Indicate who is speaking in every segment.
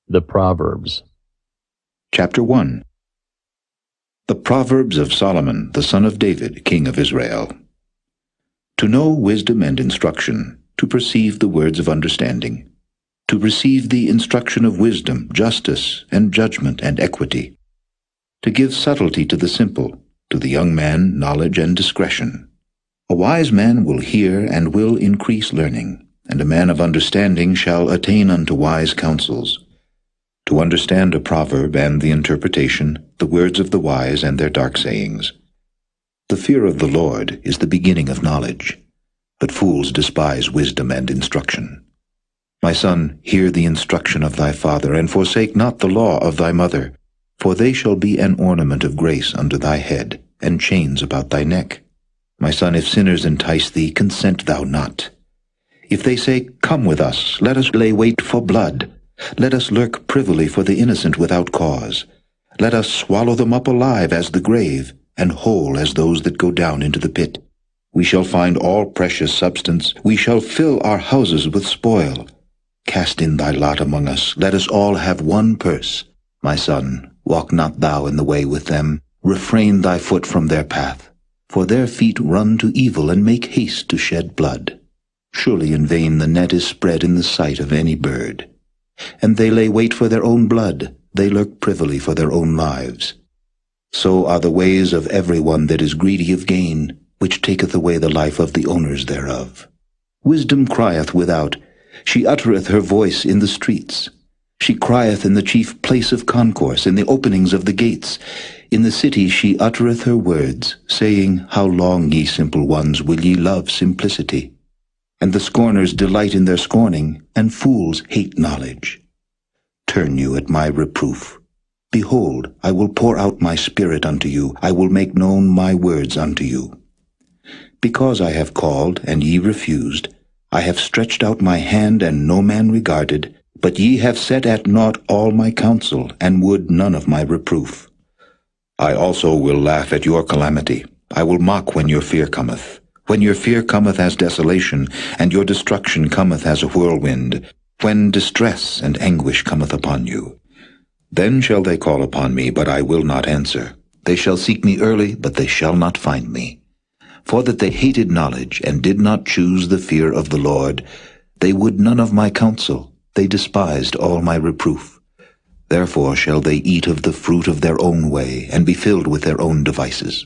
Speaker 1: The Proverbs.
Speaker 2: Chapter 1. The Proverbs of Solomon, the son of David, king of Israel. To know wisdom and instruction, to perceive the words of understanding, to receive the instruction of wisdom, justice, and judgment and equity, to give subtlety to the simple, to the young man knowledge and discretion. A wise man will hear and will increase learning, and a man of understanding shall attain unto wise counsels. To understand a proverb and the interpretation, the words of the wise and their dark sayings. The fear of the Lord is the beginning of knowledge, but fools despise wisdom and instruction. My son, hear the instruction of thy father, and forsake not the law of thy mother, for they shall be an ornament of grace unto thy head, and chains about thy neck. My son, if sinners entice thee, consent thou not. If they say, Come with us, let us lay wait for blood. Let us lurk privily for the innocent without cause. Let us swallow them up alive as the grave, and whole as those that go down into the pit. We shall find all precious substance. We shall fill our houses with spoil. Cast in thy lot among us. Let us all have one purse. My son, walk not thou in the way with them. Refrain thy foot from their path. For their feet run to evil and make haste to shed blood. Surely in vain the net is spread in the sight of any bird. And they lay wait for their own blood, they lurk privily for their own lives. So are the ways of every one that is greedy of gain, which taketh away the life of the owners thereof. Wisdom crieth without, she uttereth her voice in the streets. She crieth in the chief place of concourse, in the openings of the gates. In the city she uttereth her words, saying, How long, ye simple ones, will ye love simplicity? And the scorners delight in their scorning, and fools hate knowledge. Turn you at my reproof. Behold, I will pour out my spirit unto you, I will make known my words unto you. Because I have called, and ye refused, I have stretched out my hand, and no man regarded, but ye have set at naught all my counsel, and would none of my reproof. I also will laugh at your calamity, I will mock when your fear cometh. When your fear cometh as desolation, and your destruction cometh as a whirlwind, when distress and anguish cometh upon you. Then shall they call upon me, but I will not answer. They shall seek me early, but they shall not find me. For that they hated knowledge, and did not choose the fear of the Lord, they would none of my counsel, they despised all my reproof. Therefore shall they eat of the fruit of their own way, and be filled with their own devices.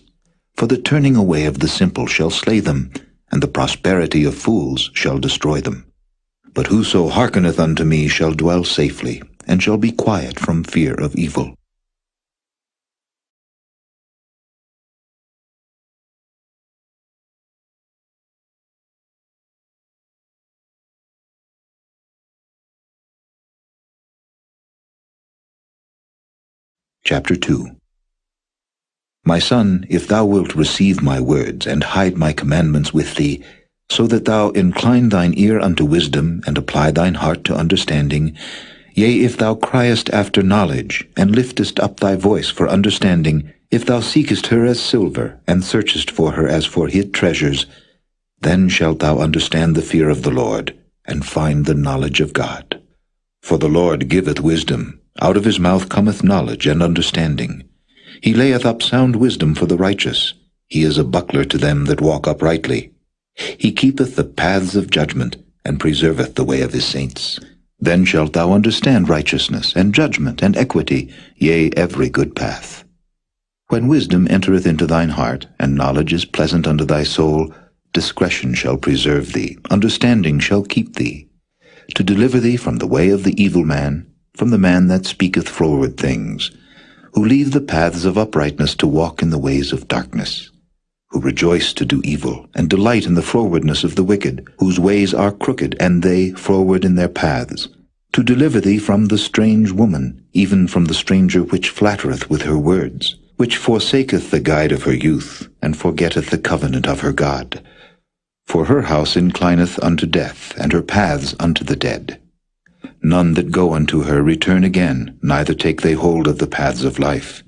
Speaker 2: For the turning away of the simple shall slay them, and the prosperity of fools shall destroy them. But whoso hearkeneth unto me shall dwell safely, and shall be quiet from fear of evil. Chapter 2. My son, if thou wilt receive my words, and hide my commandments with thee, so that thou incline thine ear unto wisdom, and apply thine heart to understanding, yea, if thou criest after knowledge, and liftest up thy voice for understanding, if thou seekest her as silver, and searchest for her as for hid treasures, then shalt thou understand the fear of the Lord, and find the knowledge of God. For the Lord giveth wisdom, out of his mouth cometh knowledge and understanding. He layeth up sound wisdom for the righteous. He is a buckler to them that walk uprightly. He keepeth the paths of judgment, and preserveth the way of his saints. Then shalt thou understand righteousness, and judgment, and equity, yea, every good path. When wisdom entereth into thine heart, and knowledge is pleasant unto thy soul, discretion shall preserve thee, understanding shall keep thee, to deliver thee from the way of the evil man, from the man that speaketh froward things, who leave the paths of uprightness to walk in the ways of darkness, who rejoice to do evil, and delight in the frowardness of the wicked, whose ways are crooked, and they froward in their paths, to deliver thee from the strange woman, even from the stranger which flattereth with her words, which forsaketh the guide of her youth, and forgetteth the covenant of her God. For her house inclineth unto death, and her paths unto the dead. None that go unto her return again, neither take they hold of the paths of life.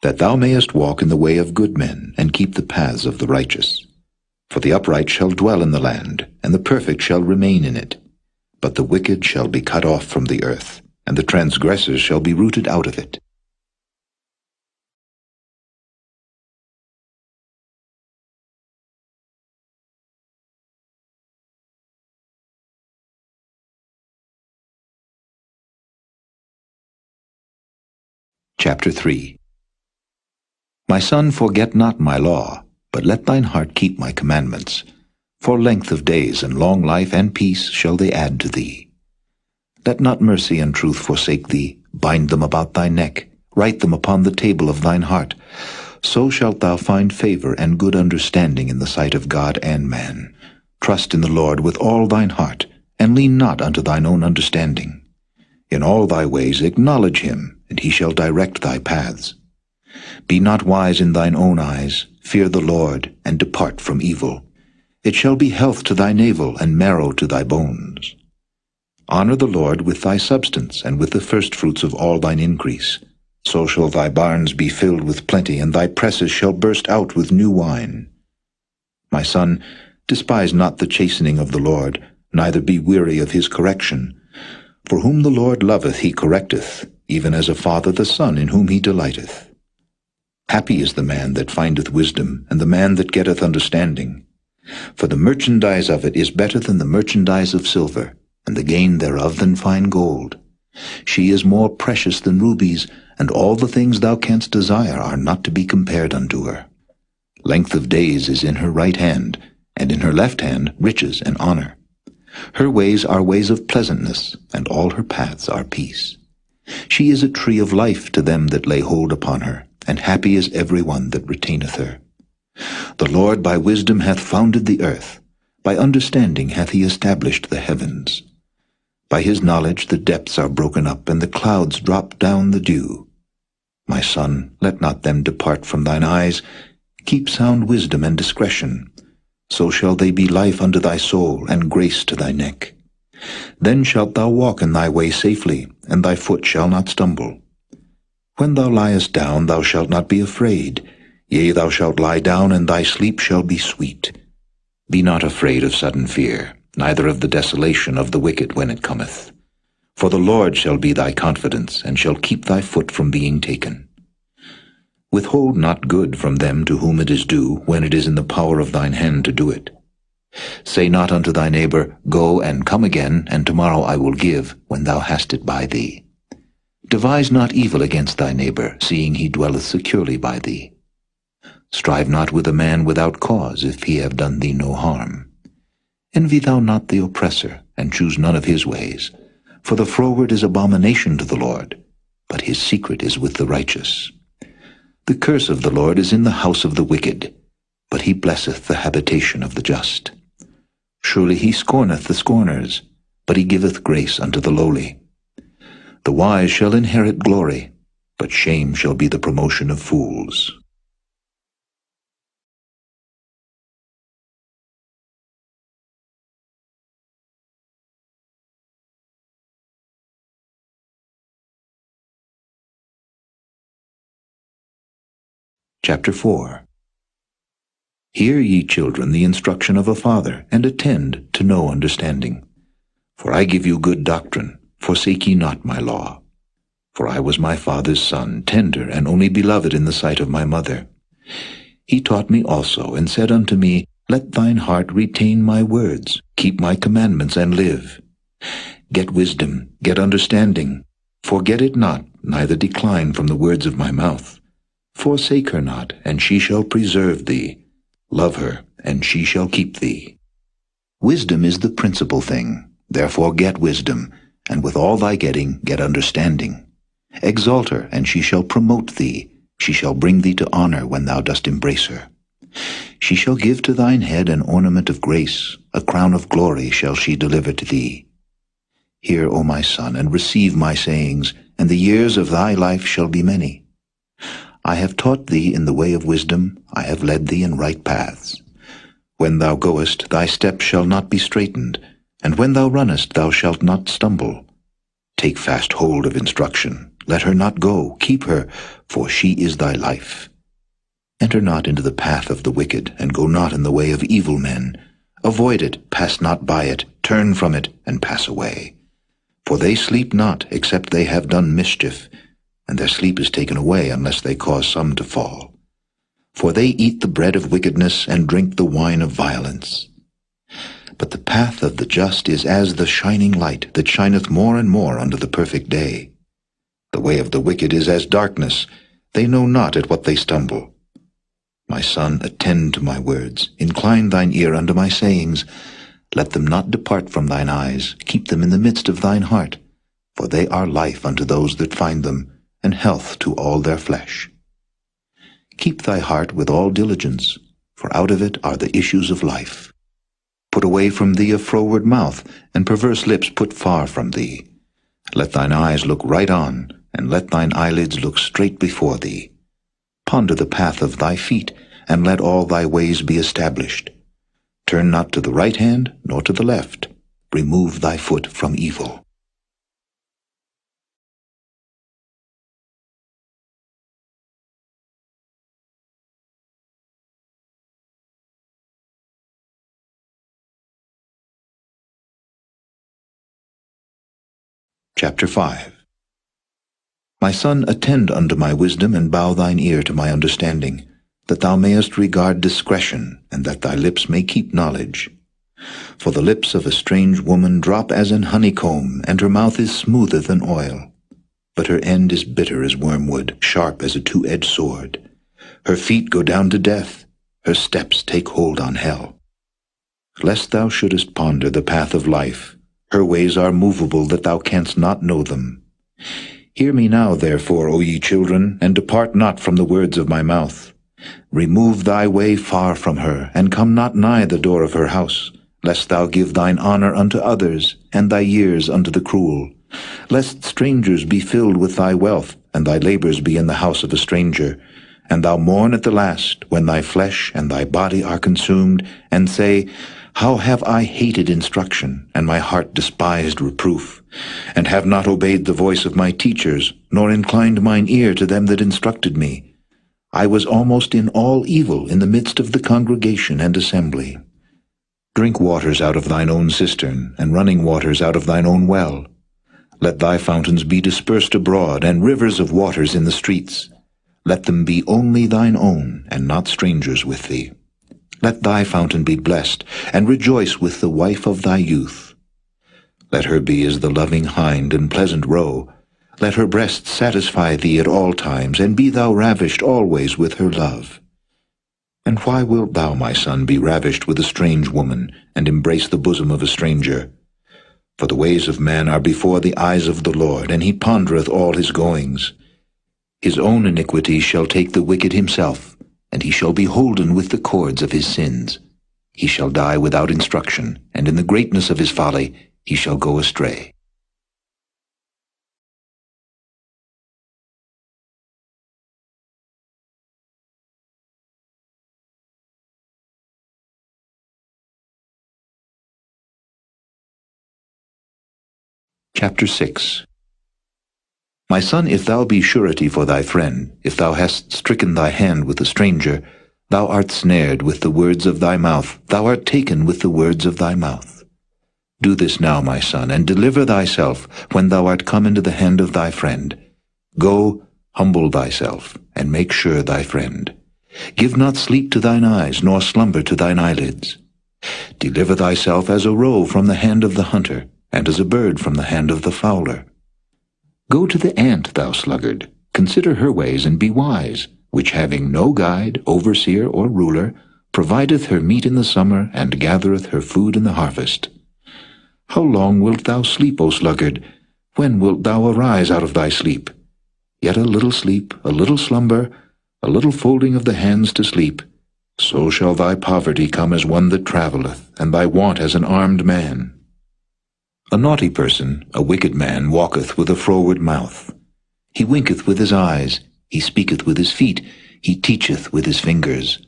Speaker 2: That thou mayest walk in the way of good men, and keep the paths of the righteous. For the upright shall dwell in the land, and the perfect shall remain in it. But the wicked shall be cut off from the earth, and the transgressors shall be rooted out of it. Chapter 3. My son, forget not my law, but let thine heart keep my commandments. For length of days and long life and peace shall they add to thee. Let not mercy and truth forsake thee. Bind them about thy neck. Write them upon the table of thine heart. So shalt thou find favor and good understanding in the sight of God and man. Trust in the Lord with all thine heart, and lean not unto thine own understanding. In all thy ways acknowledge him, and he shall direct thy paths. Be not wise in thine own eyes. Fear the Lord, and depart from evil. It shall be health to thy navel, and marrow to thy bones. Honor the Lord with thy substance, and with the firstfruits of all thine increase. So shall thy barns be filled with plenty, and thy presses shall burst out with new wine. My son, despise not the chastening of the Lord, neither be weary of his correction. For whom the Lord loveth he correcteth, even as a father the son in whom he delighteth. Happy is the man that findeth wisdom, and the man that getteth understanding. For the merchandise of it is better than the merchandise of silver, and the gain thereof than fine gold. She is more precious than rubies, and all the things thou canst desire are not to be compared unto her. Length of days is in her right hand, and in her left hand riches and honor. Her ways are ways of pleasantness, and all her paths are peace. She is a tree of life to them that lay hold upon her, and happy is every one that retaineth her. The Lord by wisdom hath founded the earth, by understanding hath he established the heavens. By his knowledge the depths are broken up, and the clouds drop down the dew. My son, let not them depart from thine eyes. Keep sound wisdom and discretion. So shall they be life unto thy soul, and grace to thy neck. Then shalt thou walk in thy way safely, and thy foot shall not stumble. When thou liest down, thou shalt not be afraid. Yea, thou shalt lie down, and thy sleep shall be sweet. Be not afraid of sudden fear, neither of the desolation of the wicked when it cometh. For the Lord shall be thy confidence, and shall keep thy foot from being taken. Withhold not good from them to whom it is due, when it is in the power of thine hand to do it. Say not unto thy neighbor, Go and come again, and tomorrow I will give, when thou hast it by thee. Devise not evil against thy neighbor, seeing he dwelleth securely by thee. Strive not with a man without cause, if he have done thee no harm. Envy thou not the oppressor, and choose none of his ways. For the froward is abomination to the Lord, but his secret is with the righteous. The curse of the Lord is in the house of the wicked, but he blesseth the habitation of the just. Surely he scorneth the scorners, but he giveth grace unto the lowly. The wise shall inherit glory, but shame shall be the promotion of fools. Chapter 4. Hear, ye children, the instruction of a father, and attend to know understanding. For I give you good doctrine, forsake ye not my law. For I was my father's son, tender and only beloved in the sight of my mother. He taught me also, and said unto me, Let thine heart retain my words, keep my commandments, and live. Get wisdom, get understanding. Forget it not, neither decline from the words of my mouth. Forsake her not, and she shall preserve thee. Love her, and she shall keep thee. Wisdom is the principal thing. Therefore get wisdom, and with all thy getting get understanding. Exalt her, and she shall promote thee. She shall bring thee to honor when thou dost embrace her. She shall give to thine head an ornament of grace. A crown of glory shall she deliver to thee. Hear, O my son, and receive my sayings, and the years of thy life shall be many. I have taught thee in the way of wisdom, I have led thee in right paths. When thou goest, thy steps shall not be straitened, and when thou runnest, thou shalt not stumble. Take fast hold of instruction, let her not go, keep her, for she is thy life. Enter not into the path of the wicked, and go not in the way of evil men. Avoid it, pass not by it, turn from it, and pass away. For they sleep not, except they have done mischief, and their sleep is taken away unless they cause some to fall. For they eat the bread of wickedness and drink the wine of violence. But the path of the just is as the shining light that shineth more and more unto the perfect day. The way of the wicked is as darkness, they know not at what they stumble. My son, attend to my words, incline thine ear unto my sayings. Let them not depart from thine eyes, keep them in the midst of thine heart, for they are life unto those that find them, and health to all their flesh. Keep thy heart with all diligence, for out of it are the issues of life. Put away from thee a froward mouth, and perverse lips put far from thee. Let thine eyes look right on, and let thine eyelids look straight before thee. Ponder the path of thy feet, and let all thy ways be established. Turn not to the right hand, nor to the left. Remove thy foot from evil. Chapter 5. My son, attend unto my wisdom, and bow thine ear to my understanding, that thou mayest regard discretion, and that thy lips may keep knowledge. For the lips of a strange woman drop as an honeycomb, and her mouth is smoother than oil. But her end is bitter as wormwood, sharp as a two-edged sword. Her feet go down to death, her steps take hold on hell. Lest thou shouldest ponder the path of life, her ways are movable, that thou canst not know them. Hear me now, therefore, O ye children, and depart not from the words of my mouth. Remove thy way far from her, and come not nigh the door of her house, lest thou give thine honor unto others, and thy years unto the cruel. Lest strangers be filled with thy wealth, and thy labors be in the house of a stranger, and thou mourn at the last, when thy flesh and thy body are consumed, and say, How have I hated instruction, and my heart despised reproof, and have not obeyed the voice of my teachers, nor inclined mine ear to them that instructed me. I was almost in all evil in the midst of the congregation and assembly. Drink waters out of thine own cistern, and running waters out of thine own well. Let thy fountains be dispersed abroad, and rivers of waters in the streets. Let them be only thine own, and not strangers with thee. Let thy fountain be blessed, and rejoice with the wife of thy youth. Let her be as the loving hind and pleasant roe. Let her breast satisfy thee at all times, and be thou ravished always with her love. And why wilt thou, my son, be ravished with a strange woman, and embrace the bosom of a stranger? For the ways of man are before the eyes of the Lord, and he pondereth all his goings. His own iniquity shall take the wicked himself, and he shall be holden with the cords of his sins. He shall die without instruction, and in the greatness of his folly he shall go astray. Chapter 6. My son, if thou be surety for thy friend, if thou hast stricken thy hand with a stranger, thou art snared with the words of thy mouth, thou art taken with the words of thy mouth. Do this now, my son, and deliver thyself when thou art come into the hand of thy friend. Go, humble thyself, and make sure thy friend. Give not sleep to thine eyes, nor slumber to thine eyelids. Deliver thyself as a roe from the hand of the hunter, and as a bird from the hand of the fowler. Go to the ant, thou sluggard, consider her ways, and be wise, which having no guide, overseer, or ruler, provideth her meat in the summer, and gathereth her food in the harvest. How long wilt thou sleep, O sluggard? When wilt thou arise out of thy sleep? Yet a little sleep, a little slumber, a little folding of the hands to sleep, so shall thy poverty come as one that travelleth, and thy want as an armed man. A naughty person, a wicked man, walketh with a froward mouth. He winketh with his eyes, he speaketh with his feet, he teacheth with his fingers.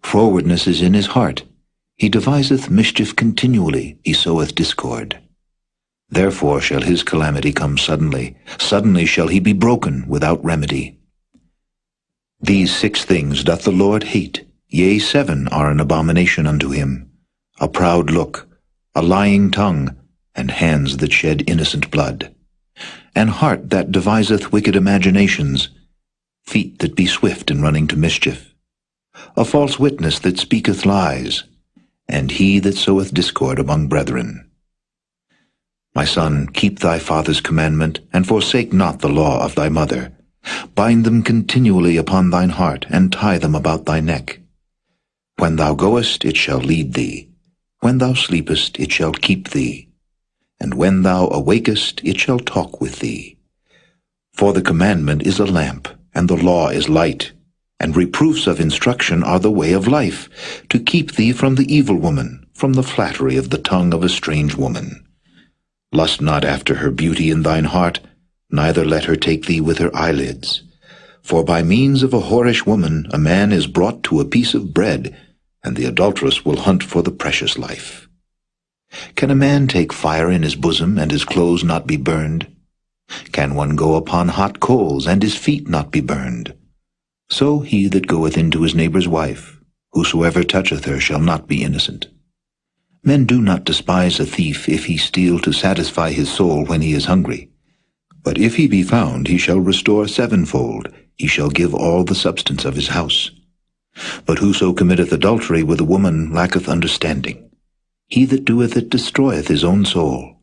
Speaker 2: Frowardness is in his heart. He deviseth mischief continually, he soweth discord. Therefore shall his calamity come suddenly, suddenly shall he be broken without remedy. These 6 things doth the Lord hate, yea, 7 are an abomination unto him: a proud look, a lying tongue, and hands that shed innocent blood, an heart that deviseth wicked imaginations, feet that be swift in running to mischief, a false witness that speaketh lies, and he that soweth discord among brethren. My son, keep thy father's commandment, and forsake not the law of thy mother. Bind them continually upon thine heart, and tie them about thy neck. When thou goest, it shall lead thee. When thou sleepest, it shall keep thee. And when thou awakest, it shall talk with thee. For the commandment is a lamp, and the law is light, and reproofs of instruction are the way of life, to keep thee from the evil woman, from the flattery of the tongue of a strange woman. Lust not after her beauty in thine heart, neither let her take thee with her eyelids. For by means of a whorish woman a man is brought to a piece of bread, and the adulteress will hunt for the precious life. Can a man take fire in his bosom, and his clothes not be burned? Can one go upon hot coals, and his feet not be burned? So he that goeth into his neighbour's wife, whosoever toucheth her shall not be innocent. Men do not despise a thief if he steal to satisfy his soul when he is hungry. But if he be found, he shall restore sevenfold, he shall give all the substance of his house. But whoso committeth adultery with a woman lacketh understanding. He that doeth it destroyeth his own soul.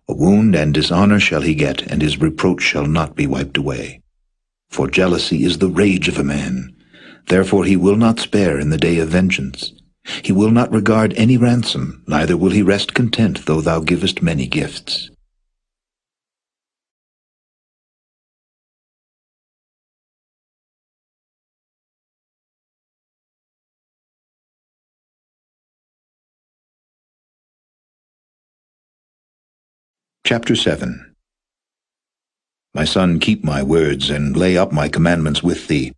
Speaker 2: A wound and dishonour shall he get, and his reproach shall not be wiped away. For jealousy is the rage of a man. Therefore he will not spare in the day of vengeance. He will not regard any ransom, neither will he rest content though thou givest many gifts. Chapter 7. My son, keep my words, and lay up my commandments with thee.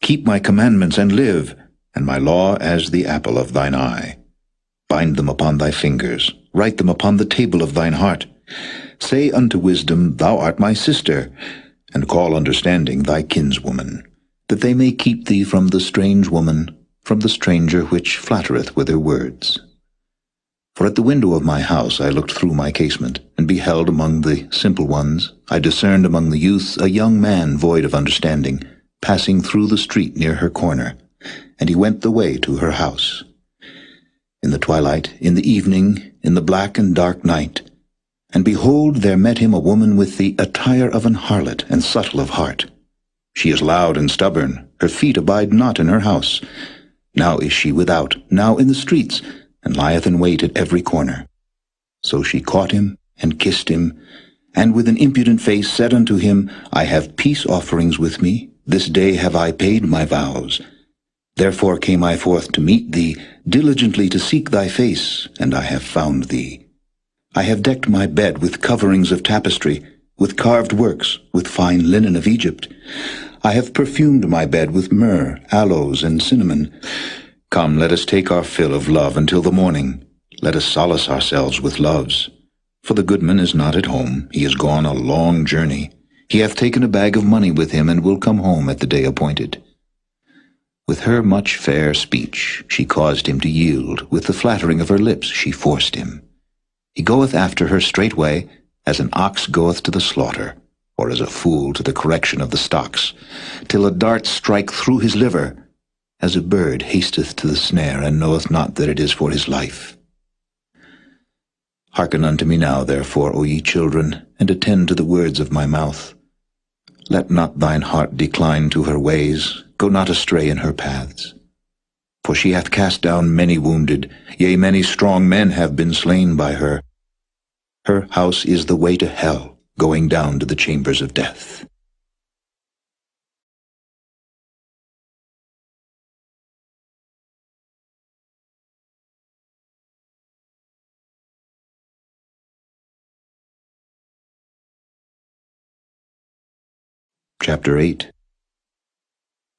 Speaker 2: Keep my commandments and live, and my law as the apple of thine eye. Bind them upon thy fingers, write them upon the table of thine heart. Say unto wisdom, Thou art my sister, and call understanding thy kinswoman, that they may keep thee from the strange woman, from the stranger which flattereth with her words. For at the window of my house I looked through my casement, and beheld among the simple ones, I discerned among the youths a young man void of understanding, passing through the street near her corner, and he went the way to her house. In the twilight, in the evening, in the black and dark night, and behold, there met him a woman with the attire of an harlot and subtle of heart. She is loud and stubborn, her feet abide not in her house. Now is she without, now in the streets, and lieth in wait at every corner. So she caught him, and kissed him, and with an impudent face said unto him, I have peace offerings with me, this day have I paid my vows. Therefore came I forth to meet thee, diligently to seek thy face, and I have found thee. I have decked my bed with coverings of tapestry, with carved works, with fine linen of Egypt. I have perfumed my bed with myrrh, aloes, and cinnamon. Come, let us take our fill of love until the morning. Let us solace ourselves with loves. For the goodman is not at home, he is gone a long journey. He hath taken a bag of money with him, and will come home at the day appointed. With her much fair speech she caused him to yield, with the flattering of her lips she forced him. He goeth after her straightway, as an ox goeth to the slaughter, or as a fool to the correction of the stocks, till a dart strike through his liver, as a bird hasteth to the snare, and knoweth not that it is for his life. Hearken unto me now, therefore, O ye children, and attend to the words of my mouth. Let not thine heart decline to her ways, go not astray in her paths. For she hath cast down many wounded, yea, many strong men have been slain by her. Her house is the way to hell, going down to the chambers of death. Chapter 8.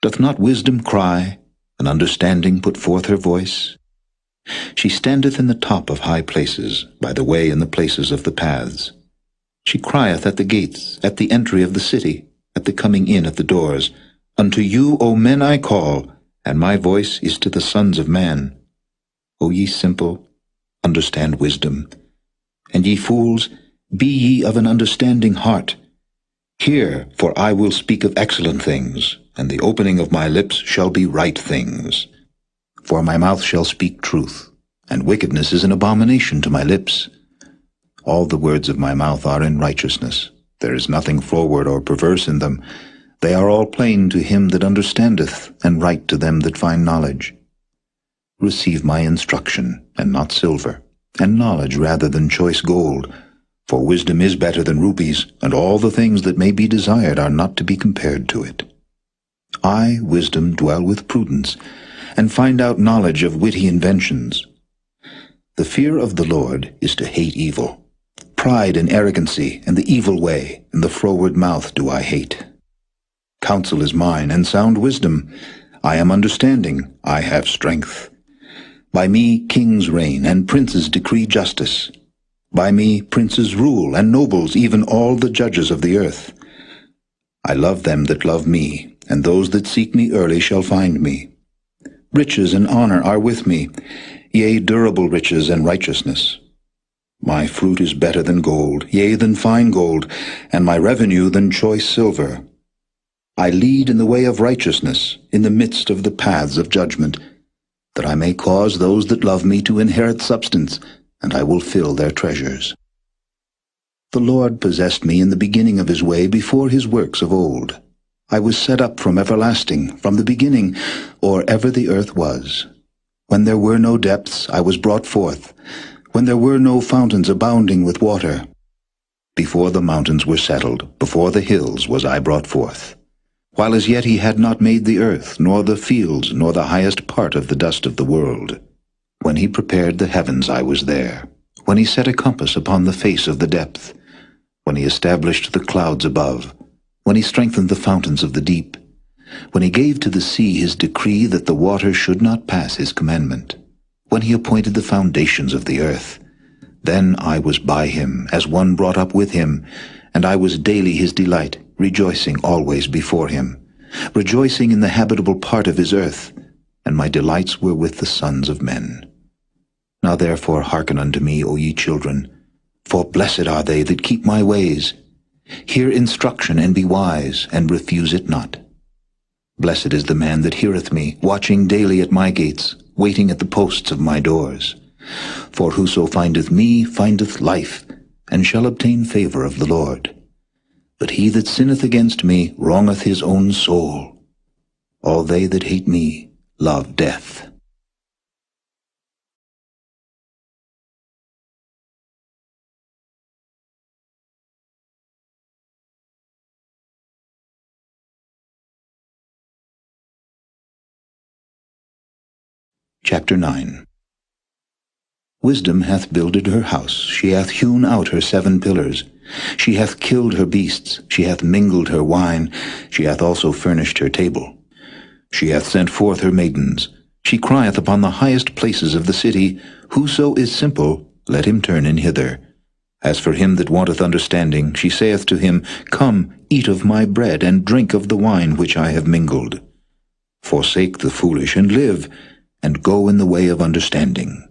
Speaker 2: Doth not wisdom cry, and understanding put forth her voice? She standeth in the top of high places, by the way in the places of the paths. She crieth at the gates, at the entry of the city, at the coming in at the doors. Unto you, O men, I call, and my voice is to the sons of man. O ye simple, understand wisdom. And ye fools, be ye of an understanding heart. Hear, for I will speak of excellent things, and the opening of my lips shall be right things. For my mouth shall speak truth, and wickedness is an abomination to my lips. All the words of my mouth are in righteousness. There is nothing froward or perverse in them. They are all plain to him that understandeth, and right to them that find knowledge. Receive my instruction, and not silver, and knowledge rather than choice gold. For wisdom is better than rubies, and all the things that may be desired are not to be compared to it. I, wisdom, dwell with prudence, and find out knowledge of witty inventions. The fear of the Lord is to hate evil. Pride and arrogancy, and the evil way, and the froward mouth do I hate. Counsel is mine, and sound wisdom. I am understanding, I have strength. By me kings reign, and princes decree justice. By me princes rule, and nobles, even all the judges of the earth. I love them that love me, and those that seek me early shall find me. Riches and honor are with me, yea, durable riches and righteousness. My fruit is better than gold, yea, than fine gold, and my revenue than choice silver. I lead in the way of righteousness, in the midst of the paths of judgment, that I may cause those that love me to inherit substance, and I will fill their treasures. The Lord possessed me in the beginning of his way before his works of old. I was set up from everlasting, from the beginning, or ever the earth was. When there were no depths, I was brought forth, when there were no fountains abounding with water. Before the mountains were settled, before the hills was I brought forth. While as yet he had not made the earth, nor the fields, nor the highest part of the dust of the world. When he prepared the heavens I was there. When he set a compass upon the face of the depth. When he established the clouds above. When he strengthened the fountains of the deep. When he gave to the sea his decree that the waters should not pass his commandment. When he appointed the foundations of the earth. Then I was by him, as one brought up with him, and I was daily his delight, rejoicing always before him, rejoicing in the habitable part of his earth, and my delights were with the sons of men. Now therefore hearken unto me, O ye children, for blessed are they that keep my ways. Hear instruction, and be wise, and refuse it not. Blessed is the man that heareth me, watching daily at my gates, waiting at the posts of my doors. For whoso findeth me findeth life, and shall obtain favor of the Lord. But he that sinneth against me wrongeth his own soul. All they that hate me love death. Chapter 9. Wisdom hath builded her house, she hath hewn out her 7 pillars. She hath killed her beasts, she hath mingled her wine, she hath also furnished her table. She hath sent forth her maidens. She crieth upon the highest places of the city, Whoso is simple, let him turn in hither. As for him that wanteth understanding, she saith to him, Come, eat of my bread, and drink of the wine which I have mingled. Forsake the foolish, and live, and go in the way of understanding.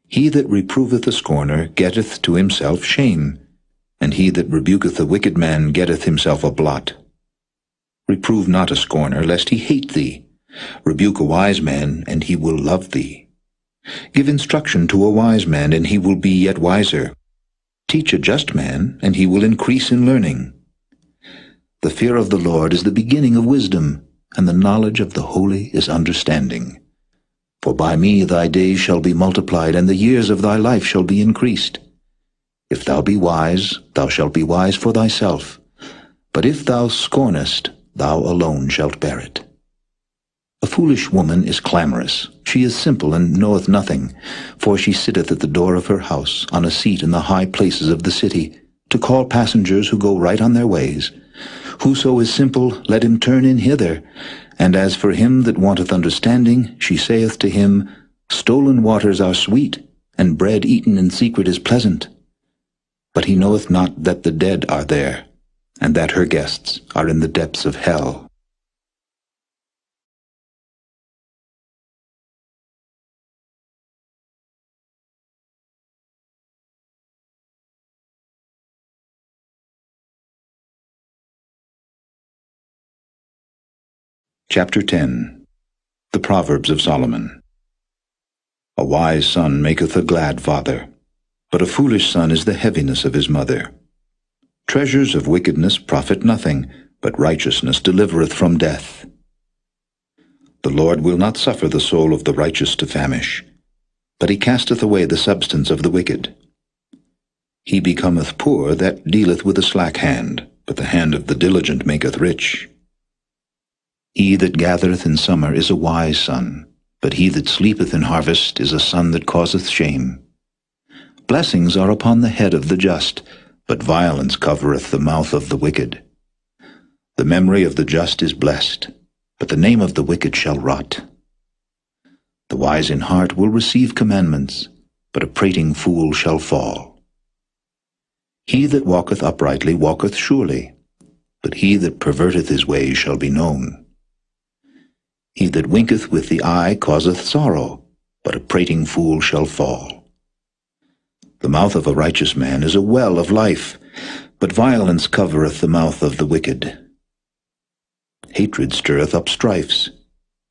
Speaker 2: He that reproveth a scorner getteth to himself shame, and he that rebuketh a wicked man getteth himself a blot. Reprove not a scorner, lest he hate thee. Rebuke a wise man, and he will love thee. Give instruction to a wise man, and he will be yet wiser. Teach a just man, and he will increase in learning. The fear of the Lord is the beginning of wisdom, and the knowledge of the holy is understanding. For by me thy days shall be multiplied, and the years of thy life shall be increased. If thou be wise, thou shalt be wise for thyself. But if thou scornest, thou alone shalt bear it. A foolish woman is clamorous. She is simple, and knoweth nothing. For she sitteth at the door of her house, on a seat in the high places of the city, to call passengers who go right on their ways. Whoso is simple, let him turn in hither. And as for him that wanteth understanding, she saith to him, Stolen waters are sweet, and bread eaten in secret is pleasant. But he knoweth not that the dead are there, and that her guests are in the depths of hell. Chapter 10. The Proverbs of Solomon. A wise son maketh a glad father, but a foolish son is the heaviness of his mother. Treasures of wickedness profit nothing, but righteousness delivereth from death. The Lord will not suffer the soul of the righteous to famish, but he casteth away the substance of the wicked. He becometh poor that dealeth with a slack hand, but the hand of the diligent maketh rich. He that gathereth in summer is a wise son, but he that sleepeth in harvest is a son that causeth shame. Blessings are upon the head of the just, but violence covereth the mouth of the wicked. The memory of the just is blessed, but the name of the wicked shall rot. The wise in heart will receive commandments, but a prating fool shall fall. He that walketh uprightly walketh surely, but he that perverteth his ways shall be known. He that winketh with the eye causeth sorrow, but a prating fool shall fall. The mouth of a righteous man is a well of life, but violence covereth the mouth of the wicked. Hatred stirreth up strifes,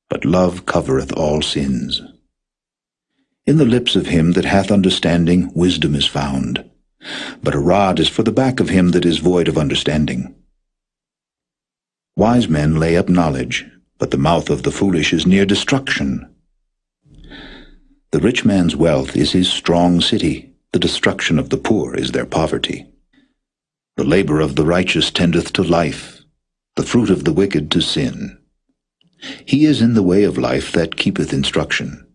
Speaker 2: but love covereth all sins. In the lips of him that hath understanding wisdom is found, but a rod is for the back of him that is void of understanding. Wise men lay up knowledge, but the mouth of the foolish is near destruction. The rich man's wealth is his strong city, the destruction of the poor is their poverty. The labor of the righteous tendeth to life, the fruit of the wicked to sin. He is in the way of life that keepeth instruction,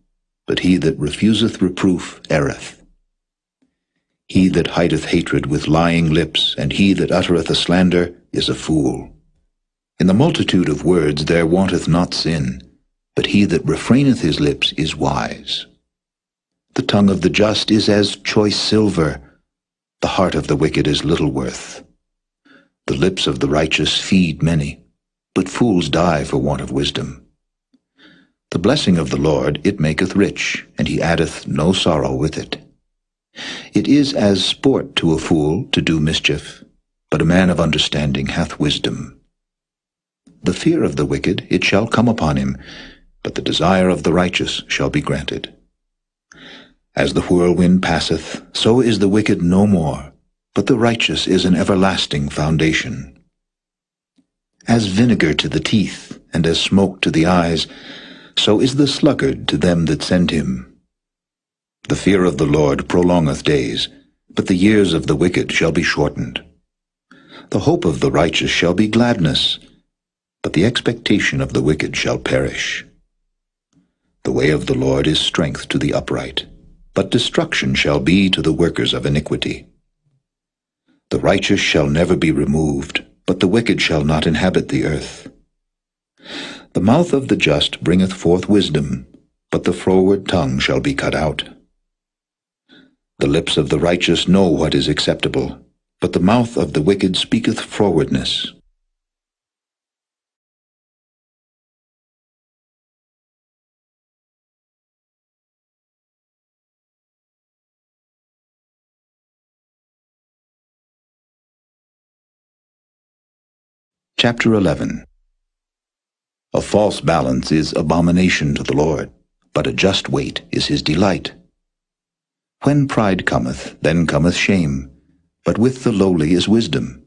Speaker 2: but he that refuseth reproof erreth. He that hideth hatred with lying lips, and he that uttereth a slander, is a fool. In the multitude of words there wanteth not sin, but he that refraineth his lips is wise. The tongue of the just is as choice silver, the heart of the wicked is little worth. The lips of the righteous feed many, but fools die for want of wisdom. The blessing of the Lord it maketh rich, and he addeth no sorrow with it. It is as sport to a fool to do mischief, but a man of understanding hath wisdom. The fear of the wicked it shall come upon him, but the desire of the righteous shall be granted. As the whirlwind passeth, so is the wicked no more, but the righteous is an everlasting foundation. As vinegar to the teeth, and as smoke to the eyes, so is the sluggard to them that send him. The fear of the Lord prolongeth days, but the years of the wicked shall be shortened. The hope of the righteous shall be gladness, but the expectation of the wicked shall perish. The way of the Lord is strength to the upright, but destruction shall be to the workers of iniquity. The righteous shall never be removed, but the wicked shall not inhabit the earth. The mouth of the just bringeth forth wisdom, but the froward tongue shall be cut out. The lips of the righteous know what is acceptable, but the mouth of the wicked speaketh frowardness. Chapter 11. A false balance is abomination to the Lord, but a just weight is his delight. When pride cometh, then cometh shame, but with the lowly is wisdom.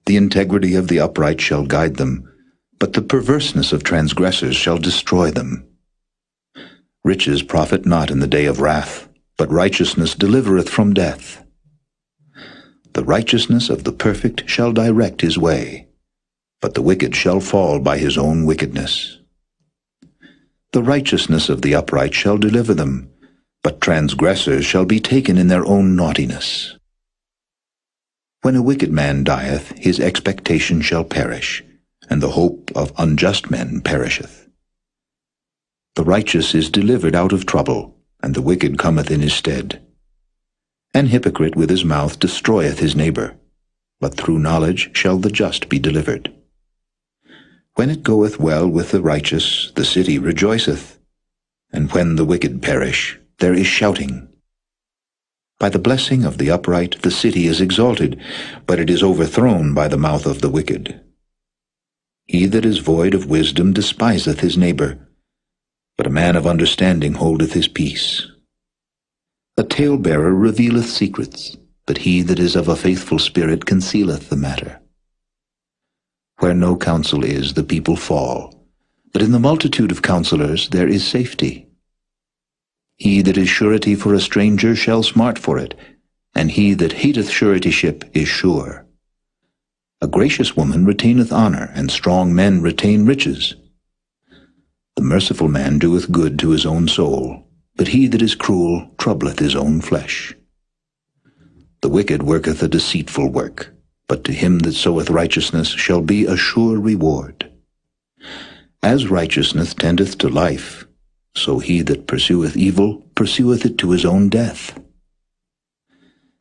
Speaker 2: The integrity of the upright shall guide them, but the perverseness of transgressors shall destroy them. Riches profit not in the day of wrath, but righteousness delivereth from death. The righteousness of the perfect shall direct his way, but the wicked shall fall by his own wickedness. The righteousness of the upright shall deliver them, but transgressors shall be taken in their own naughtiness. When a wicked man dieth, his expectation shall perish, and the hope of unjust men perisheth. The righteous is delivered out of trouble, and the wicked cometh in his stead. An hypocrite with his mouth destroyeth his neighbor, but through knowledge shall the just be delivered. When it goeth well with the righteous, the city rejoiceth, and when the wicked perish, there is shouting. By the blessing of the upright the city is exalted, but it is overthrown by the mouth of the wicked. He that is void of wisdom despiseth his neighbor, but a man of understanding holdeth his peace. A talebearer revealeth secrets, but he that is of a faithful spirit concealeth the matter. Where no counsel is, the people fall, but in the multitude of counselors there is safety. He that is surety for a stranger shall smart for it, and he that hateth suretyship is sure. A gracious woman retaineth honor, and strong men retain riches. The merciful man doeth good to his own soul, but he that is cruel troubleth his own flesh. The wicked worketh a deceitful work, but to him that soweth righteousness shall be a sure reward. As righteousness tendeth to life, so he that pursueth evil pursueth it to his own death.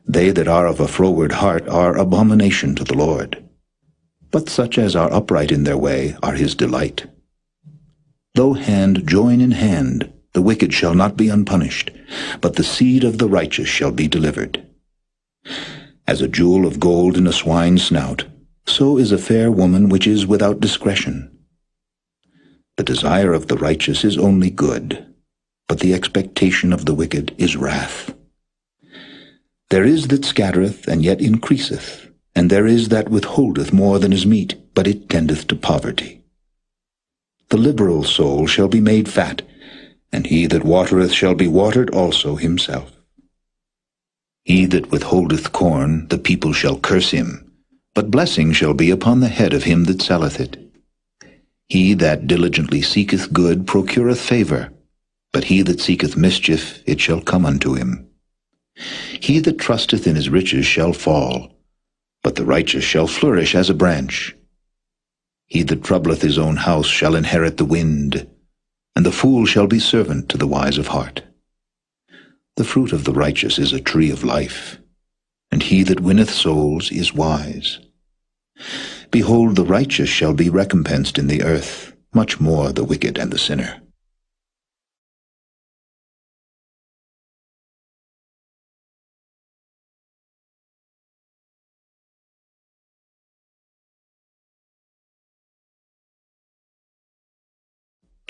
Speaker 2: They that are of a froward heart are abomination to the Lord, but such as are upright in their way are his delight. Though hand join in hand, the wicked shall not be unpunished, but the seed of the righteous shall be delivered. As a jewel of gold in a swine's snout, so is a fair woman which is without discretion. The desire of the righteous is only good, but the expectation of the wicked is wrath. There is that scattereth, and yet increaseth, and there is that withholdeth more than is meet, but it tendeth to poverty. The liberal soul shall be made fat, and he that watereth shall be watered also himself. He that withholdeth corn, the people shall curse him, but blessing shall be upon the head of him that selleth it. He that diligently seeketh good procureth favor, but he that seeketh mischief, it shall come unto him. He that trusteth in his riches shall fall, but the righteous shall flourish as a branch. He that troubleth his own house shall inherit the wind, and the fool shall be servant to the wise of heart. The fruit of the righteous is a tree of life, and he that winneth souls is wise. Behold, the righteous shall be recompensed in the earth, much more the wicked and the sinner.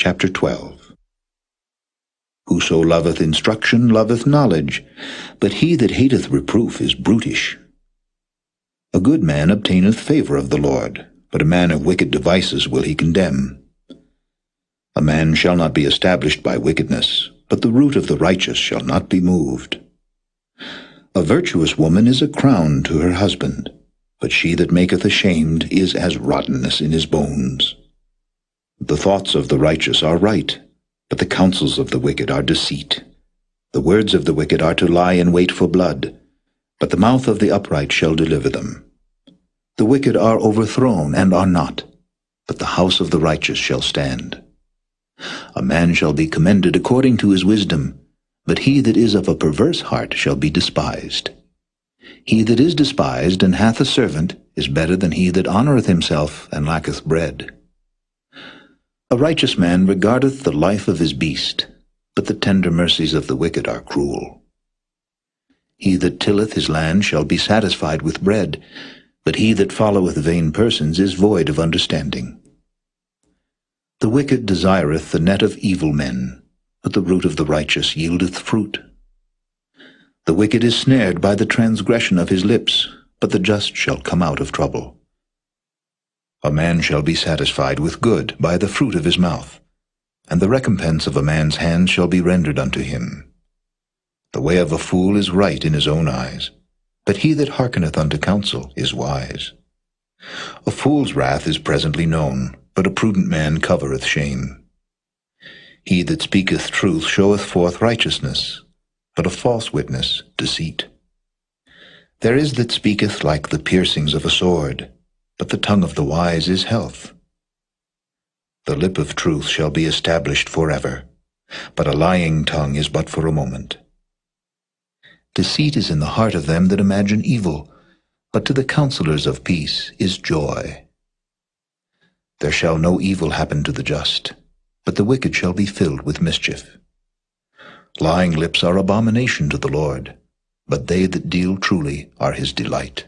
Speaker 2: Chapter 12. Whoso loveth instruction loveth knowledge, but he that hateth reproof is brutish. A good man obtaineth favor of the Lord, but a man of wicked devices will he condemn. A man shall not be established by wickedness, but the root of the righteous shall not be moved. A virtuous woman is a crown to her husband, but she that maketh ashamed is as rottenness in his bones. The thoughts of the righteous are right, but the counsels of the wicked are deceit. The words of the wicked are to lie in wait for blood, but the mouth of the upright shall deliver them. The wicked are overthrown and are not, but the house of the righteous shall stand. A man shall be commended according to his wisdom, but he that is of a perverse heart shall be despised. He that is despised and hath a servant is better than he that honoureth himself and lacketh bread. A righteous man regardeth the life of his beast, but the tender mercies of the wicked are cruel. He that tilleth his land shall be satisfied with bread, but he that followeth vain persons is void of understanding. The wicked desireth the net of evil men, but the root of the righteous yieldeth fruit. The wicked is snared by the transgression of his lips, but the just shall come out of trouble. A man shall be satisfied with good by the fruit of his mouth, and the recompense of a man's hand shall be rendered unto him. The way of a fool is right in his own eyes, but he that hearkeneth unto counsel is wise. A fool's wrath is presently known, but a prudent man covereth shame. He that speaketh truth showeth forth righteousness, but a false witness deceit. There is that speaketh like the piercings of a sword, but the tongue of the wise is health. The lip of truth shall be established forever, but a lying tongue is but for a moment. Deceit is in the heart of them that imagine evil, but to the counselors of peace is joy. There shall no evil happen to the just, but the wicked shall be filled with mischief. Lying lips are abomination to the Lord, but they that deal truly are his delight.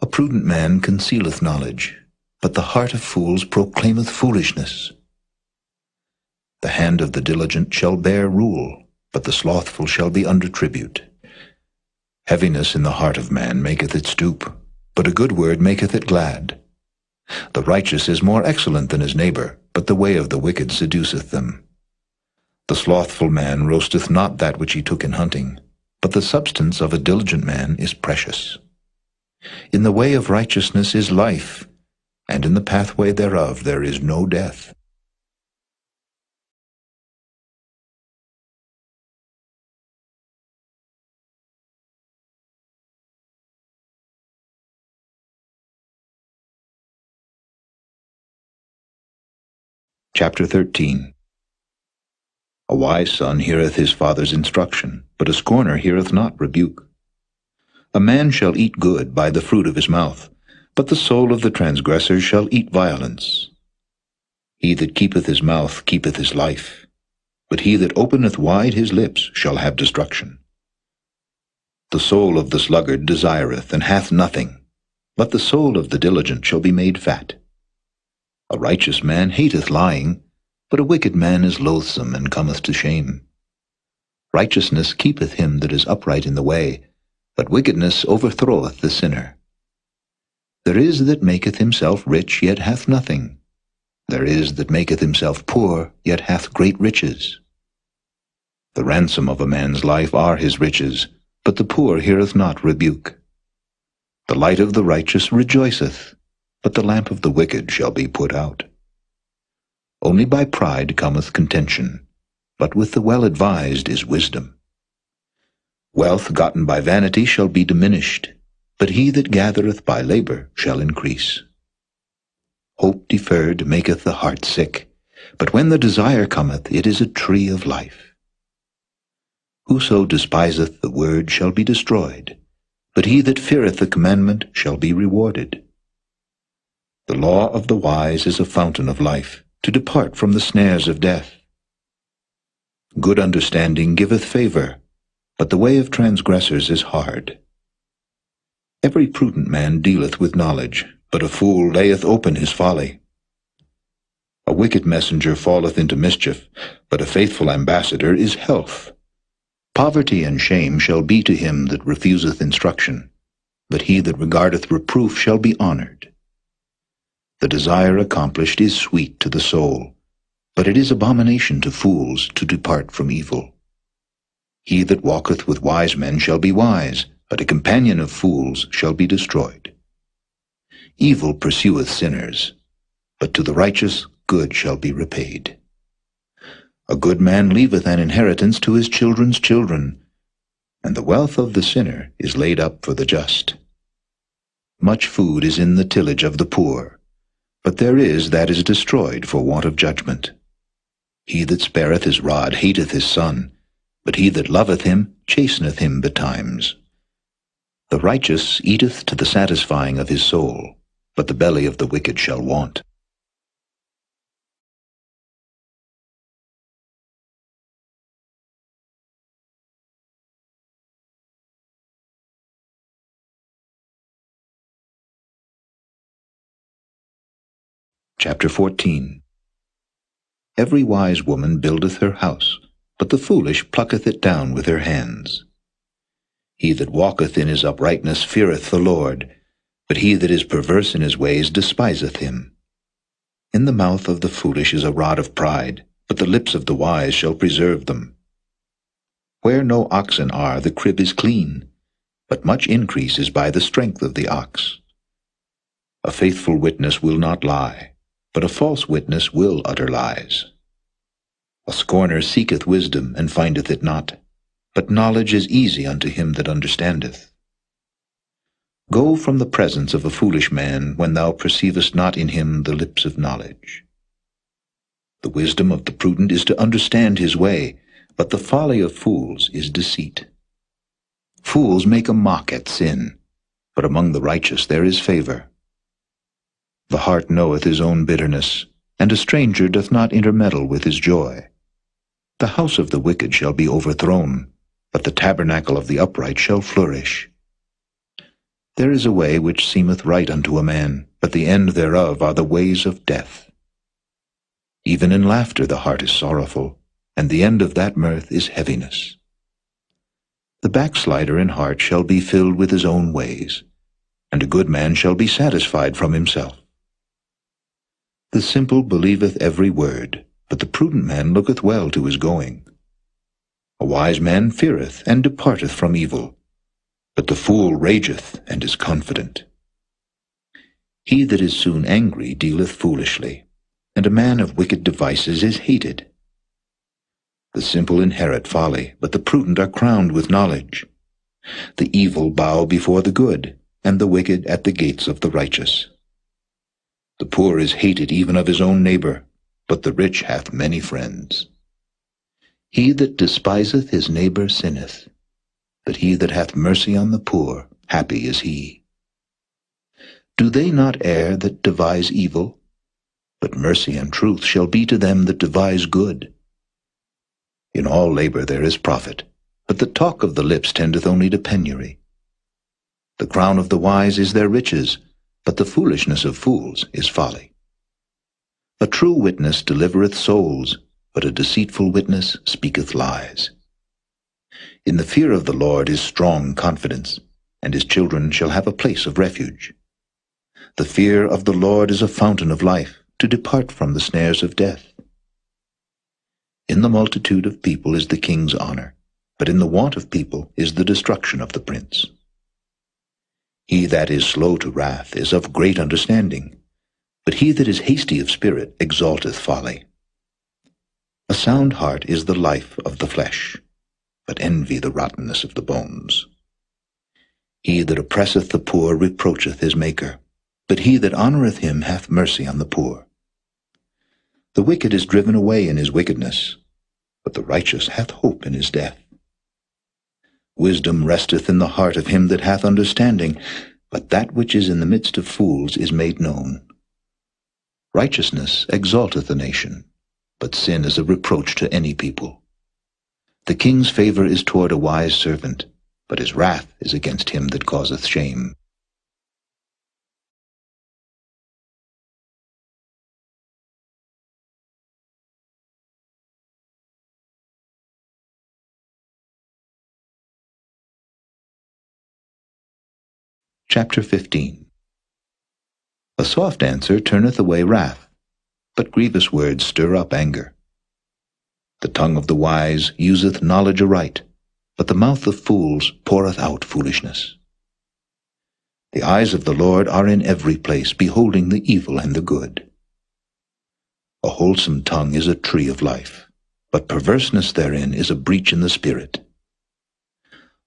Speaker 2: A prudent man concealeth knowledge, but the heart of fools proclaimeth foolishness. The hand of the diligent shall bear rule, but the slothful shall be under tribute. Heaviness in the heart of man maketh it stoop, but a good word maketh it glad. The righteous is more excellent than his neighbor, but the way of the wicked seduceth them. The slothful man roasteth not that which he took in hunting, but the substance of a diligent man is precious. In the way of righteousness is life, and in the pathway thereof there is no death. Chapter 13. A wise son heareth his father's instruction, but a scorner heareth not rebuke. A man shall eat good by the fruit of his mouth, but the soul of the transgressor shall eat violence. He that keepeth his mouth keepeth his life, but he that openeth wide his lips shall have destruction. The soul of the sluggard desireth, and hath nothing, but the soul of the diligent shall be made fat. A righteous man hateth lying, but a wicked man is loathsome, and cometh to shame. Righteousness keepeth him that is upright in the way, but wickedness overthroweth the sinner. There is that maketh himself rich, yet hath nothing. There is that maketh himself poor, yet hath great riches. The ransom of a man's life are his riches, but the poor heareth not rebuke. The light of the righteous rejoiceth, but the lamp of the wicked shall be put out. Only by pride cometh contention, but with the well-advised is wisdom. Wealth gotten by vanity shall be diminished, but he that gathereth by labor shall increase. Hope deferred maketh the heart sick, but when the desire cometh, it is a tree of life. Whoso despiseth the word shall be destroyed, but he that feareth the commandment shall be rewarded. The law of the wise is a fountain of life, to depart from the snares of death. Good understanding giveth favor, but the way of transgressors is hard. Every prudent man dealeth with knowledge, but a fool layeth open his folly. A wicked messenger falleth into mischief, but a faithful ambassador is health. Poverty and shame shall be to him that refuseth instruction, but he that regardeth reproof shall be honored. The desire accomplished is sweet to the soul, but it is abomination to fools to depart from evil. He that walketh with wise men shall be wise, but a companion of fools shall be destroyed. Evil pursueth sinners, but to the righteous good shall be repaid. A good man leaveth an inheritance to his children's children, and the wealth of the sinner is laid up for the just. Much food is in the tillage of the poor, but there is that is destroyed for want of judgment. He that spareth his rod hateth his son, but he that loveth him chasteneth him betimes. The righteous eateth to the satisfying of his soul, but the belly of the wicked shall want. Chapter 14. Every wise woman buildeth her house, but the foolish plucketh it down with her hands. He that walketh in his uprightness feareth the Lord, but he that is perverse in his ways despiseth him. In the mouth of the foolish is a rod of pride, but the lips of the wise shall preserve them. Where no oxen are, the crib is clean, but much increase is by the strength of the ox. A faithful witness will not lie, but a false witness will utter lies. A scorner seeketh wisdom, and findeth it not, but knowledge is easy unto him that understandeth. Go from the presence of a foolish man, when thou perceivest not in him the lips of knowledge. The wisdom of the prudent is to understand his way, but the folly of fools is deceit. Fools make a mock at sin, but among the righteous there is favor. The heart knoweth his own bitterness, and a stranger doth not intermeddle with his joy. The house of the wicked shall be overthrown, but the tabernacle of the upright shall flourish. There is a way which seemeth right unto a man, but the end thereof are the ways of death. Even in laughter the heart is sorrowful, and the end of that mirth is heaviness. The backslider in heart shall be filled with his own ways, and a good man shall be satisfied from himself. The simple believeth every word, but the prudent man looketh well to his going. A wise man feareth and departeth from evil, but the fool rageth and is confident. He that is soon angry dealeth foolishly, and a man of wicked devices is hated. The simple inherit folly, but the prudent are crowned with knowledge. The evil bow before the good, and the wicked at the gates of the righteous. The poor is hated even of his own neighbor, but the rich hath many friends. He that despiseth his neighbor sinneth, but he that hath mercy on the poor, happy is he. Do they not err that devise evil? But mercy and truth shall be to them that devise good. In all labor there is profit, but the talk of the lips tendeth only to penury. The crown of the wise is their riches, but the foolishness of fools is folly. A true witness delivereth souls, but a deceitful witness speaketh lies. In the fear of the Lord is strong confidence, and his children shall have a place of refuge. The fear of the Lord is a fountain of life, to depart from the snares of death. In the multitude of people is the king's honor, but in the want of people is the destruction of the prince. He that is slow to wrath is of great understanding, but he that is hasty of spirit exalteth folly. A sound heart is the life of the flesh, but envy the rottenness of the bones. He that oppresseth the poor reproacheth his Maker, but he that honoureth him hath mercy on the poor. The wicked is driven away in his wickedness, but the righteous hath hope in his death. Wisdom resteth in the heart of him that hath understanding, but that which is in the midst of fools is made known. Righteousness exalteth a nation, but sin is a reproach to any people. The king's favor is toward a wise servant, but his wrath is against him that causeth shame. Chapter 15. A soft answer turneth away wrath, but grievous words stir up anger. The tongue of the wise useth knowledge aright, but the mouth of fools poureth out foolishness. The eyes of the Lord are in every place, beholding the evil and the good. A wholesome tongue is a tree of life, but perverseness therein is a breach in the spirit.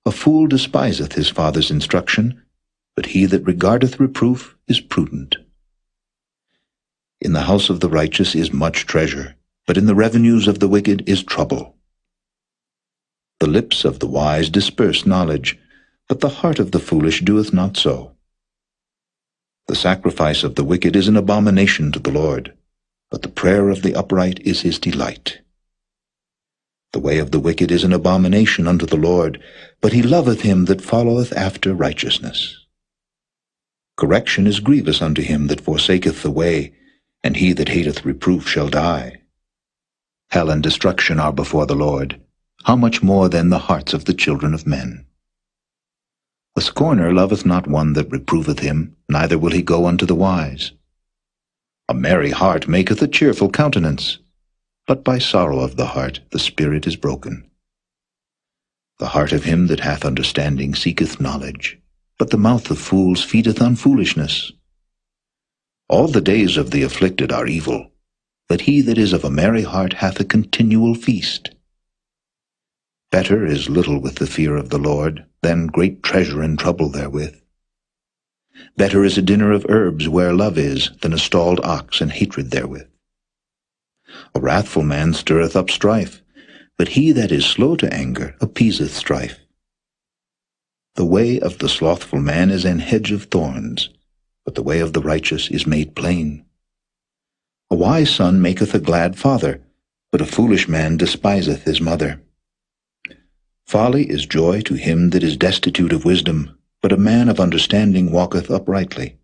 Speaker 2: A fool despiseth his father's instruction, but he that regardeth reproof is prudent. In the house of the righteous is much treasure, but in the revenues of the wicked is trouble. The lips of the wise disperse knowledge, but the heart of the foolish doeth not so. The sacrifice of the wicked is an abomination to the Lord, but the prayer of the upright is his delight. The way of the wicked is an abomination unto the Lord, but he loveth him that followeth after righteousness. Correction is grievous unto him that forsaketh the way, and he that hateth reproof shall die. Hell and destruction are before the Lord. How much more then the hearts of the children of men? A scorner loveth not one that reproveth him, neither will he go unto the wise. A merry heart maketh a cheerful countenance, but by sorrow of the heart the spirit is broken. The heart of him that hath understanding seeketh knowledge, but the mouth of fools feedeth on foolishness. All the days of the afflicted are evil, but he that is of a merry heart hath a continual feast. Better is little with the fear of the Lord than great treasure and trouble therewith. Better is a dinner of herbs where love is than a stalled ox and hatred therewith. A wrathful man stirreth up strife, but he that is slow to anger appeaseth strife. The way of the slothful man is an hedge of thorns, but the way of the righteous is made plain. A wise son maketh a glad father, but a foolish man despiseth his mother. Folly is joy to him that is destitute of wisdom, but but a man of understanding walketh uprightly.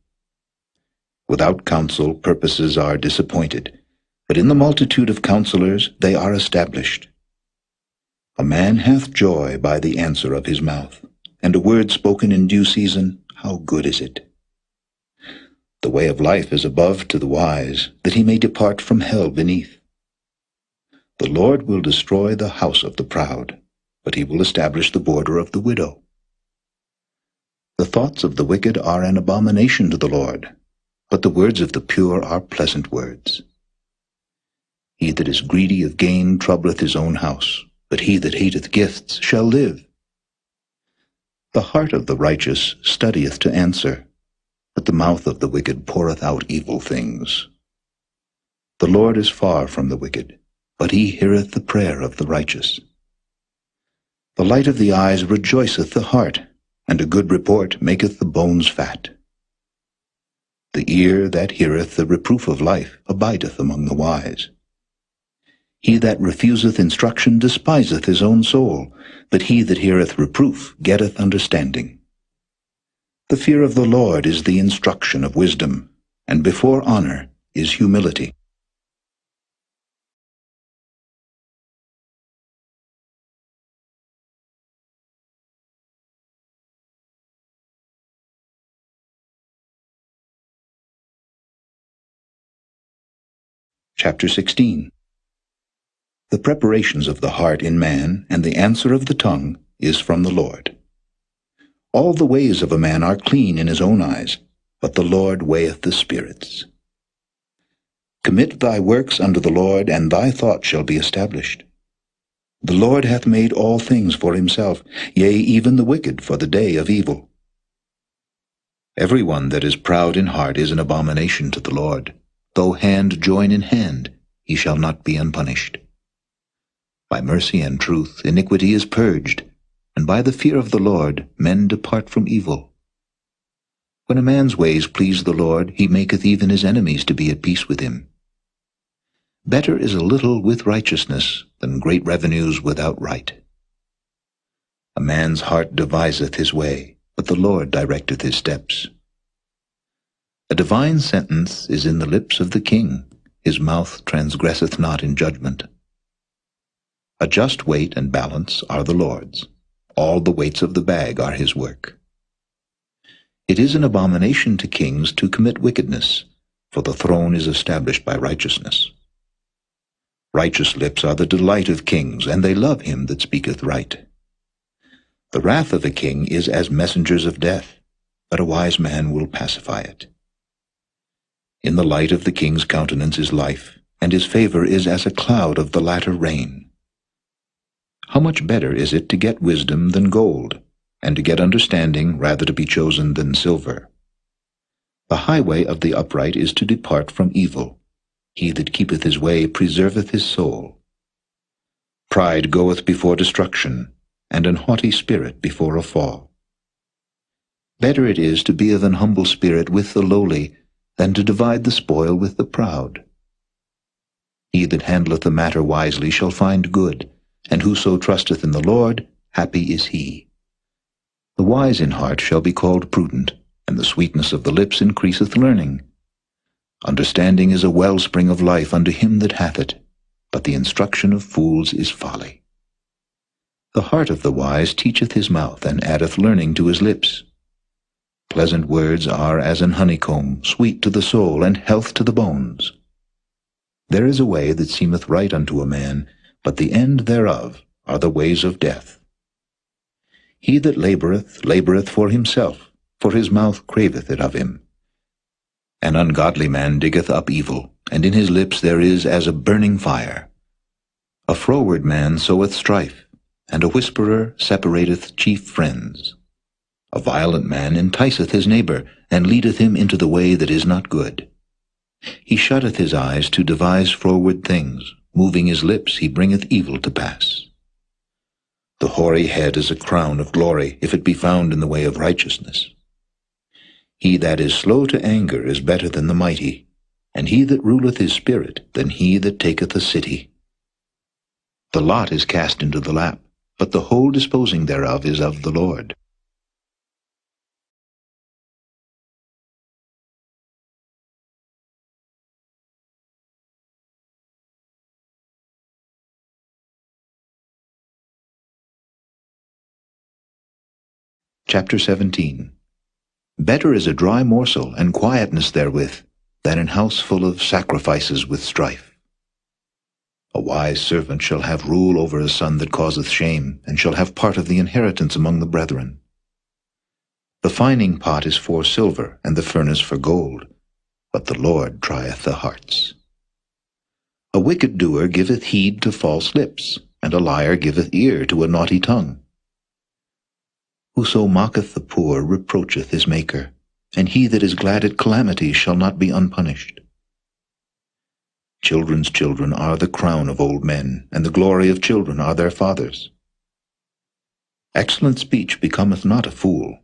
Speaker 2: Without counsel purposes are disappointed, but in the multitude of counselors they are established. A man hath joy by the answer of his mouth, and a word spoken in due season, how good is it! The way of life is above to the wise, that he may depart from hell beneath. The Lord will destroy the house of the proud, but he will establish the border of the widow. The thoughts of the wicked are an abomination to the Lord, but the words of the pure are pleasant words. He that is greedy of gain troubleth his own house, but he that hateth gifts shall live. The heart of the righteous studieth to answer, but the mouth of the wicked poureth out evil things. The Lord is far from the wicked, but he heareth the prayer of the righteous. The light of the eyes rejoiceth the heart, and a good report maketh the bones fat. The ear that heareth the reproof of life abideth among the wise. He that refuseth instruction despiseth his own soul, but he that heareth reproof getteth understanding. The fear of the Lord is the instruction of wisdom, and before honor is humility. Chapter 16. The preparations of the heart in man, and the answer of the tongue, is from the Lord. All the ways of a man are clean in his own eyes, but the Lord weigheth the spirits. Commit thy works unto the Lord, and thy thought shall be established. The Lord hath made all things for himself, yea, even the wicked for the day of evil. Every one that is proud in heart is an abomination to the Lord. Though hand join in hand, he shall not be unpunished. By mercy and truth iniquity is purged, and by the fear of the Lord men depart from evil. When a man's ways please the Lord, he maketh even his enemies to be at peace with him. Better is a little with righteousness than great revenues without right. A man's heart deviseth his way, but the Lord directeth his steps. A divine sentence is in the lips of the king, his mouth transgresseth not in judgment. A just weight and balance are the Lord's, all the weights of the bag are his work. It is an abomination to kings to commit wickedness, for the throne is established by righteousness. Righteous lips are the delight of kings, and they love him that speaketh right. The wrath of a king is as messengers of death, but a wise man will pacify it. In the light of the king's countenance is life, and his favor is as a cloud of the latter rain. How much better is it to get wisdom than gold, and to get understanding rather to be chosen than silver? The highway of the upright is to depart from evil. He that keepeth his way preserveth his soul. Pride goeth before destruction, and an haughty spirit before a fall. Better it is to be of an humble spirit with the lowly, than to divide the spoil with the proud. He that handleth the matter wisely shall find good, and whoso trusteth in the Lord, happy is he. The wise in heart shall be called prudent, and the sweetness of the lips increaseth learning. Understanding is a wellspring of life unto him that hath it, but the instruction of fools is folly. The heart of the wise teacheth his mouth, and addeth learning to his lips. Pleasant words are as an honeycomb, sweet to the soul, and health to the bones. There is a way that seemeth right unto a man, but the end thereof are the ways of death. He that laboureth, laboureth for himself, for his mouth craveth it of him. An ungodly man diggeth up evil, and in his lips there is as a burning fire. A froward man soweth strife, and a whisperer separateth chief friends. A violent man enticeth his neighbor, and leadeth him into the way that is not good. He shutteth his eyes to devise froward things, moving his lips he bringeth evil to pass. The hoary head is a crown of glory, if it be found in the way of righteousness. He that is slow to anger is better than the mighty, and he that ruleth his spirit than he that taketh a city. The lot is cast into the lap, but the whole disposing thereof is of the Lord. Chapter 17. Better is a dry morsel, and quietness therewith, than an house full of sacrifices with strife. A wise servant shall have rule over a son that causeth shame, and shall have part of the inheritance among the brethren. The fining pot is for silver, and the furnace for gold, but the Lord trieth the hearts. A wicked doer giveth heed to false lips, and a liar giveth ear to a naughty tongue. Whoso mocketh the poor reproacheth his Maker, and he that is glad at calamity shall not be unpunished. Children's children are the crown of old men, and the glory of children are their fathers. Excellent speech becometh not a fool,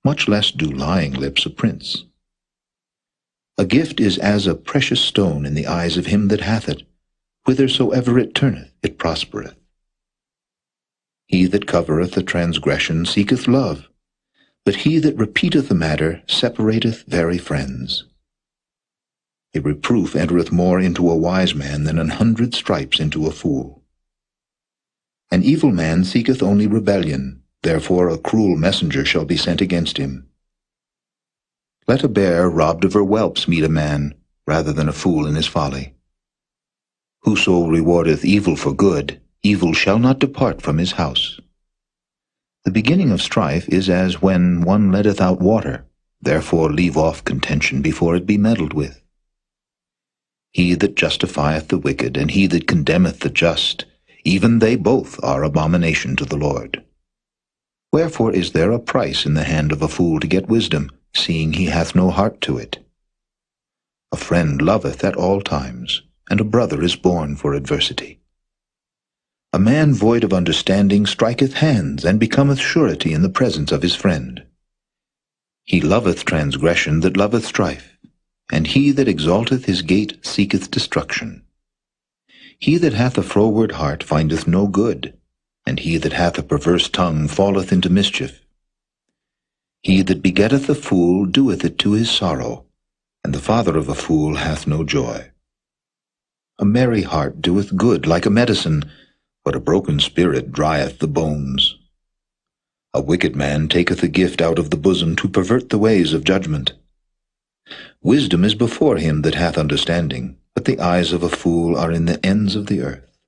Speaker 2: much less do lying lips a prince. A gift is as a precious stone in the eyes of him that hath it, whithersoever it turneth, it prospereth. He that covereth a transgression seeketh love, but he that repeateth a matter separateth very friends. A reproof entereth more into a wise man than 100 stripes into a fool. An evil man seeketh only rebellion, therefore a cruel messenger shall be sent against him. Let a bear robbed of her whelps meet a man, rather than a fool in his folly. Whoso rewardeth evil for good, evil shall not depart from his house. The beginning of strife is as when one letteth out water, therefore leave off contention before it be meddled with. He that justifieth the wicked, and he that condemneth the just, even they both are abomination to the Lord. Wherefore is there a price in the hand of a fool to get wisdom, seeing he hath no heart to it? A friend loveth at all times, and a brother is born for adversity. A man void of understanding striketh hands, and becometh surety in the presence of his friend. He loveth transgression that loveth strife, and he that exalteth his gate seeketh destruction. He that hath a froward heart findeth no good, and he that hath a perverse tongue falleth into mischief. He that begetteth a fool doeth it to his sorrow, and the father of a fool hath no joy. A merry heart doeth good like a medicine, but a broken spirit drieth the bones. A wicked man taketh a gift out of the bosom to pervert the ways of judgment. Wisdom is before him that hath understanding, but the eyes of a fool are in the ends of the earth.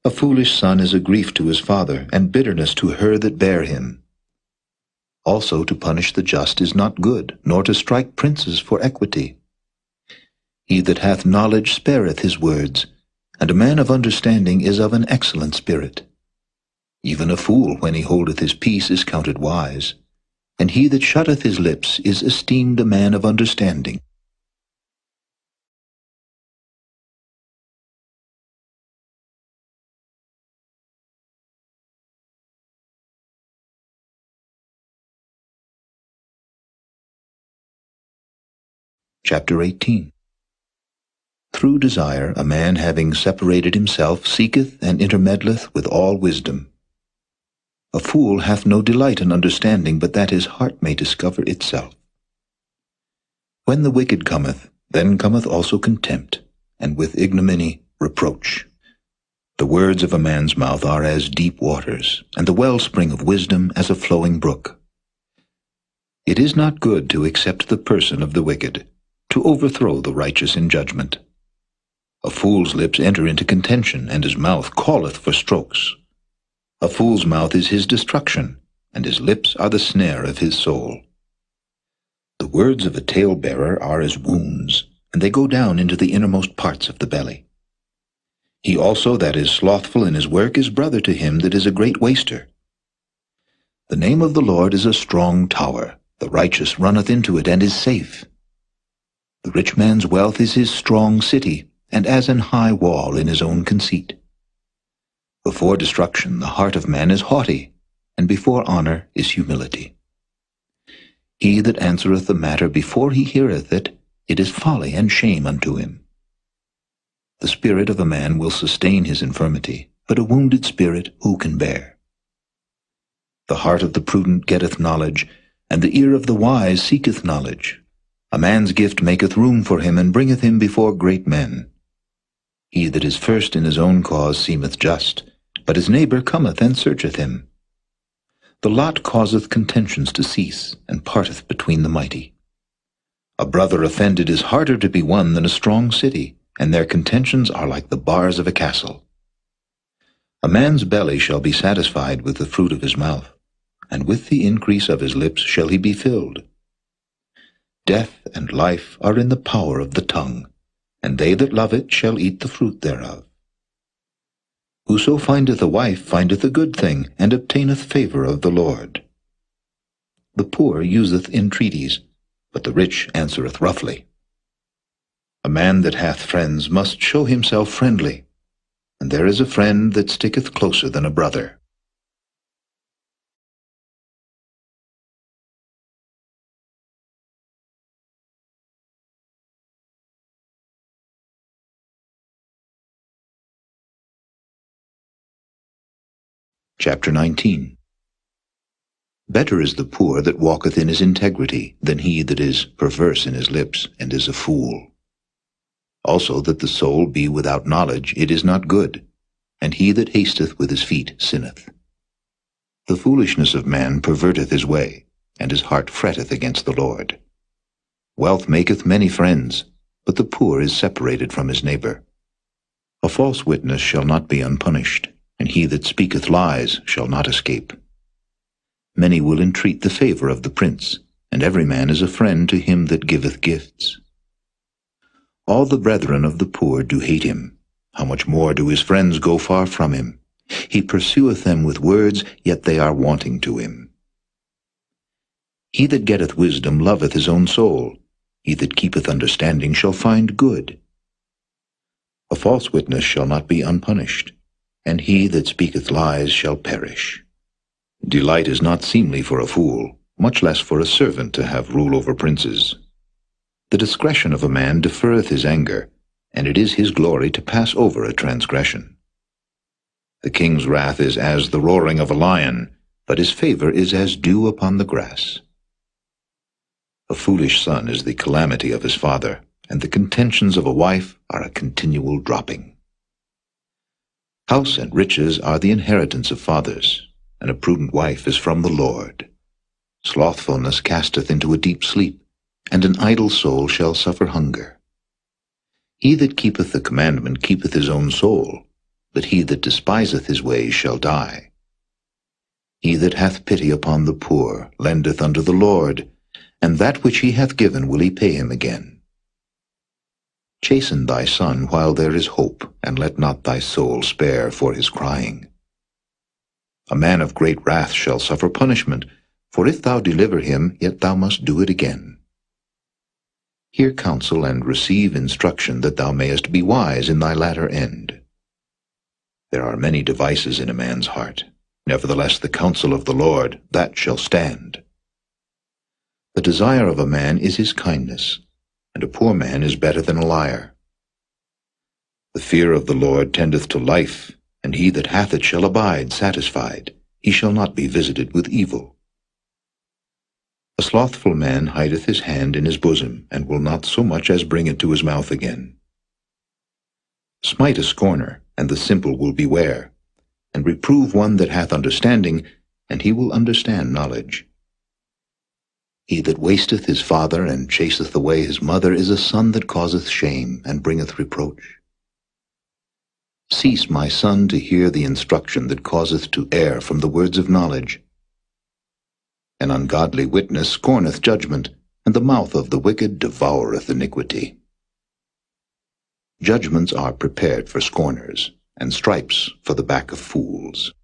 Speaker 2: A foolish son is a grief to his father, and bitterness to her that bare him. Also to punish the just is not good, nor to strike princes for equity. He that hath knowledge spareth his words, and a man of understanding is of an excellent spirit. Even a fool, when he holdeth his peace, is counted wise, and he that shutteth his lips is esteemed a man of understanding. Chapter 18. Through desire a man having separated himself seeketh and intermeddleth with all wisdom. A fool hath no delight in understanding, but that his heart may discover itself. When the wicked cometh, then cometh also contempt, and with ignominy reproach. The words of a man's mouth are as deep waters, and the wellspring of wisdom as a flowing brook. It is not good to accept the person of the wicked, to overthrow the righteous in judgment. A fool's lips enter into contention, and his mouth calleth for strokes. A fool's mouth is his destruction, and his lips are the snare of his soul. The words of a talebearer are as wounds, and they go down into the innermost parts of the belly. He also that is slothful in his work is brother to him that is a great waster. The name of the Lord is a strong tower, the righteous runneth into it and is safe. The rich man's wealth is his strong city, and as an high wall in his own conceit. Before destruction the heart of man is haughty, and before honor is humility. He that answereth the matter before he heareth it, it is folly and shame unto him. The spirit of a man will sustain his infirmity, but a wounded spirit who can bear? The heart of the prudent getteth knowledge, and the ear of the wise seeketh knowledge. A man's gift maketh room for him, and bringeth him before great men. He that is first in his own cause seemeth just, but his neighbor cometh and searcheth him. The lot causeth contentions to cease, and parteth between the mighty. A brother offended is harder to be won than a strong city, and their contentions are like the bars of a castle. A man's belly shall be satisfied with the fruit of his mouth, and with the increase of his lips shall he be filled. Death and life are in the power of the tongue, and they that love it shall eat the fruit thereof. Whoso findeth a wife findeth a good thing, and obtaineth favor of the Lord. The poor useth entreaties, but the rich answereth roughly. A man that hath friends must show himself friendly, and there is a friend that sticketh closer than a brother. Chapter 19. Better is the poor that walketh in his integrity than he that is perverse in his lips and is a fool. Also that the soul be without knowledge, it is not good, and he that hasteth with his feet sinneth. The foolishness of man perverteth his way, and his heart fretteth against the Lord. Wealth maketh many friends, but the poor is separated from his neighbor. A false witness shall not be unpunished, and he that speaketh lies shall not escape. Many will entreat the favor of the prince, and every man is a friend to him that giveth gifts. All the brethren of the poor do hate him. How much more do his friends go far from him? He pursueth them with words, yet they are wanting to him. He that getteth wisdom loveth his own soul. He that keepeth understanding shall find good. A false witness shall not be unpunished, and he that speaketh lies shall perish. Delight is not seemly for a fool, much less for a servant to have rule over princes. The discretion of a man deferreth his anger, and it is his glory to pass over a transgression. The king's wrath is as the roaring of a lion, but his favor is as dew upon the grass. A foolish son is the calamity of his father, and the contentions of a wife are a continual dropping. House and riches are the inheritance of fathers, and a prudent wife is from the Lord. Slothfulness casteth into a deep sleep, and an idle soul shall suffer hunger. He that keepeth the commandment keepeth his own soul, but he that despiseth his ways shall die. He that hath pity upon the poor lendeth unto the Lord, and that which he hath given will he pay him again. Chasten thy son while there is hope, and let not thy soul spare for his crying. A man of great wrath shall suffer punishment, for if thou deliver him, yet thou must do it again. Hear counsel and receive instruction, that thou mayest be wise in thy latter end. There are many devices in a man's heart. Nevertheless the counsel of the Lord, that shall stand. The desire of a man is his kindness, and a poor man is better than a liar. The fear of the Lord tendeth to life, and he that hath it shall abide satisfied. He shall not be visited with evil. A slothful man hideth his hand in his bosom, and will not so much as bring it to his mouth again. Smite a scorner, and the simple will beware, and reprove one that hath understanding, and he will understand knowledge. He that wasteth his father, and chaseth away his mother, is a son that causeth shame, and bringeth reproach. Cease, my son, to hear the instruction that causeth to err from the words of knowledge. An ungodly witness scorneth judgment, and the mouth of the wicked devoureth iniquity. Judgments are prepared for scorners, and stripes for the back of fools.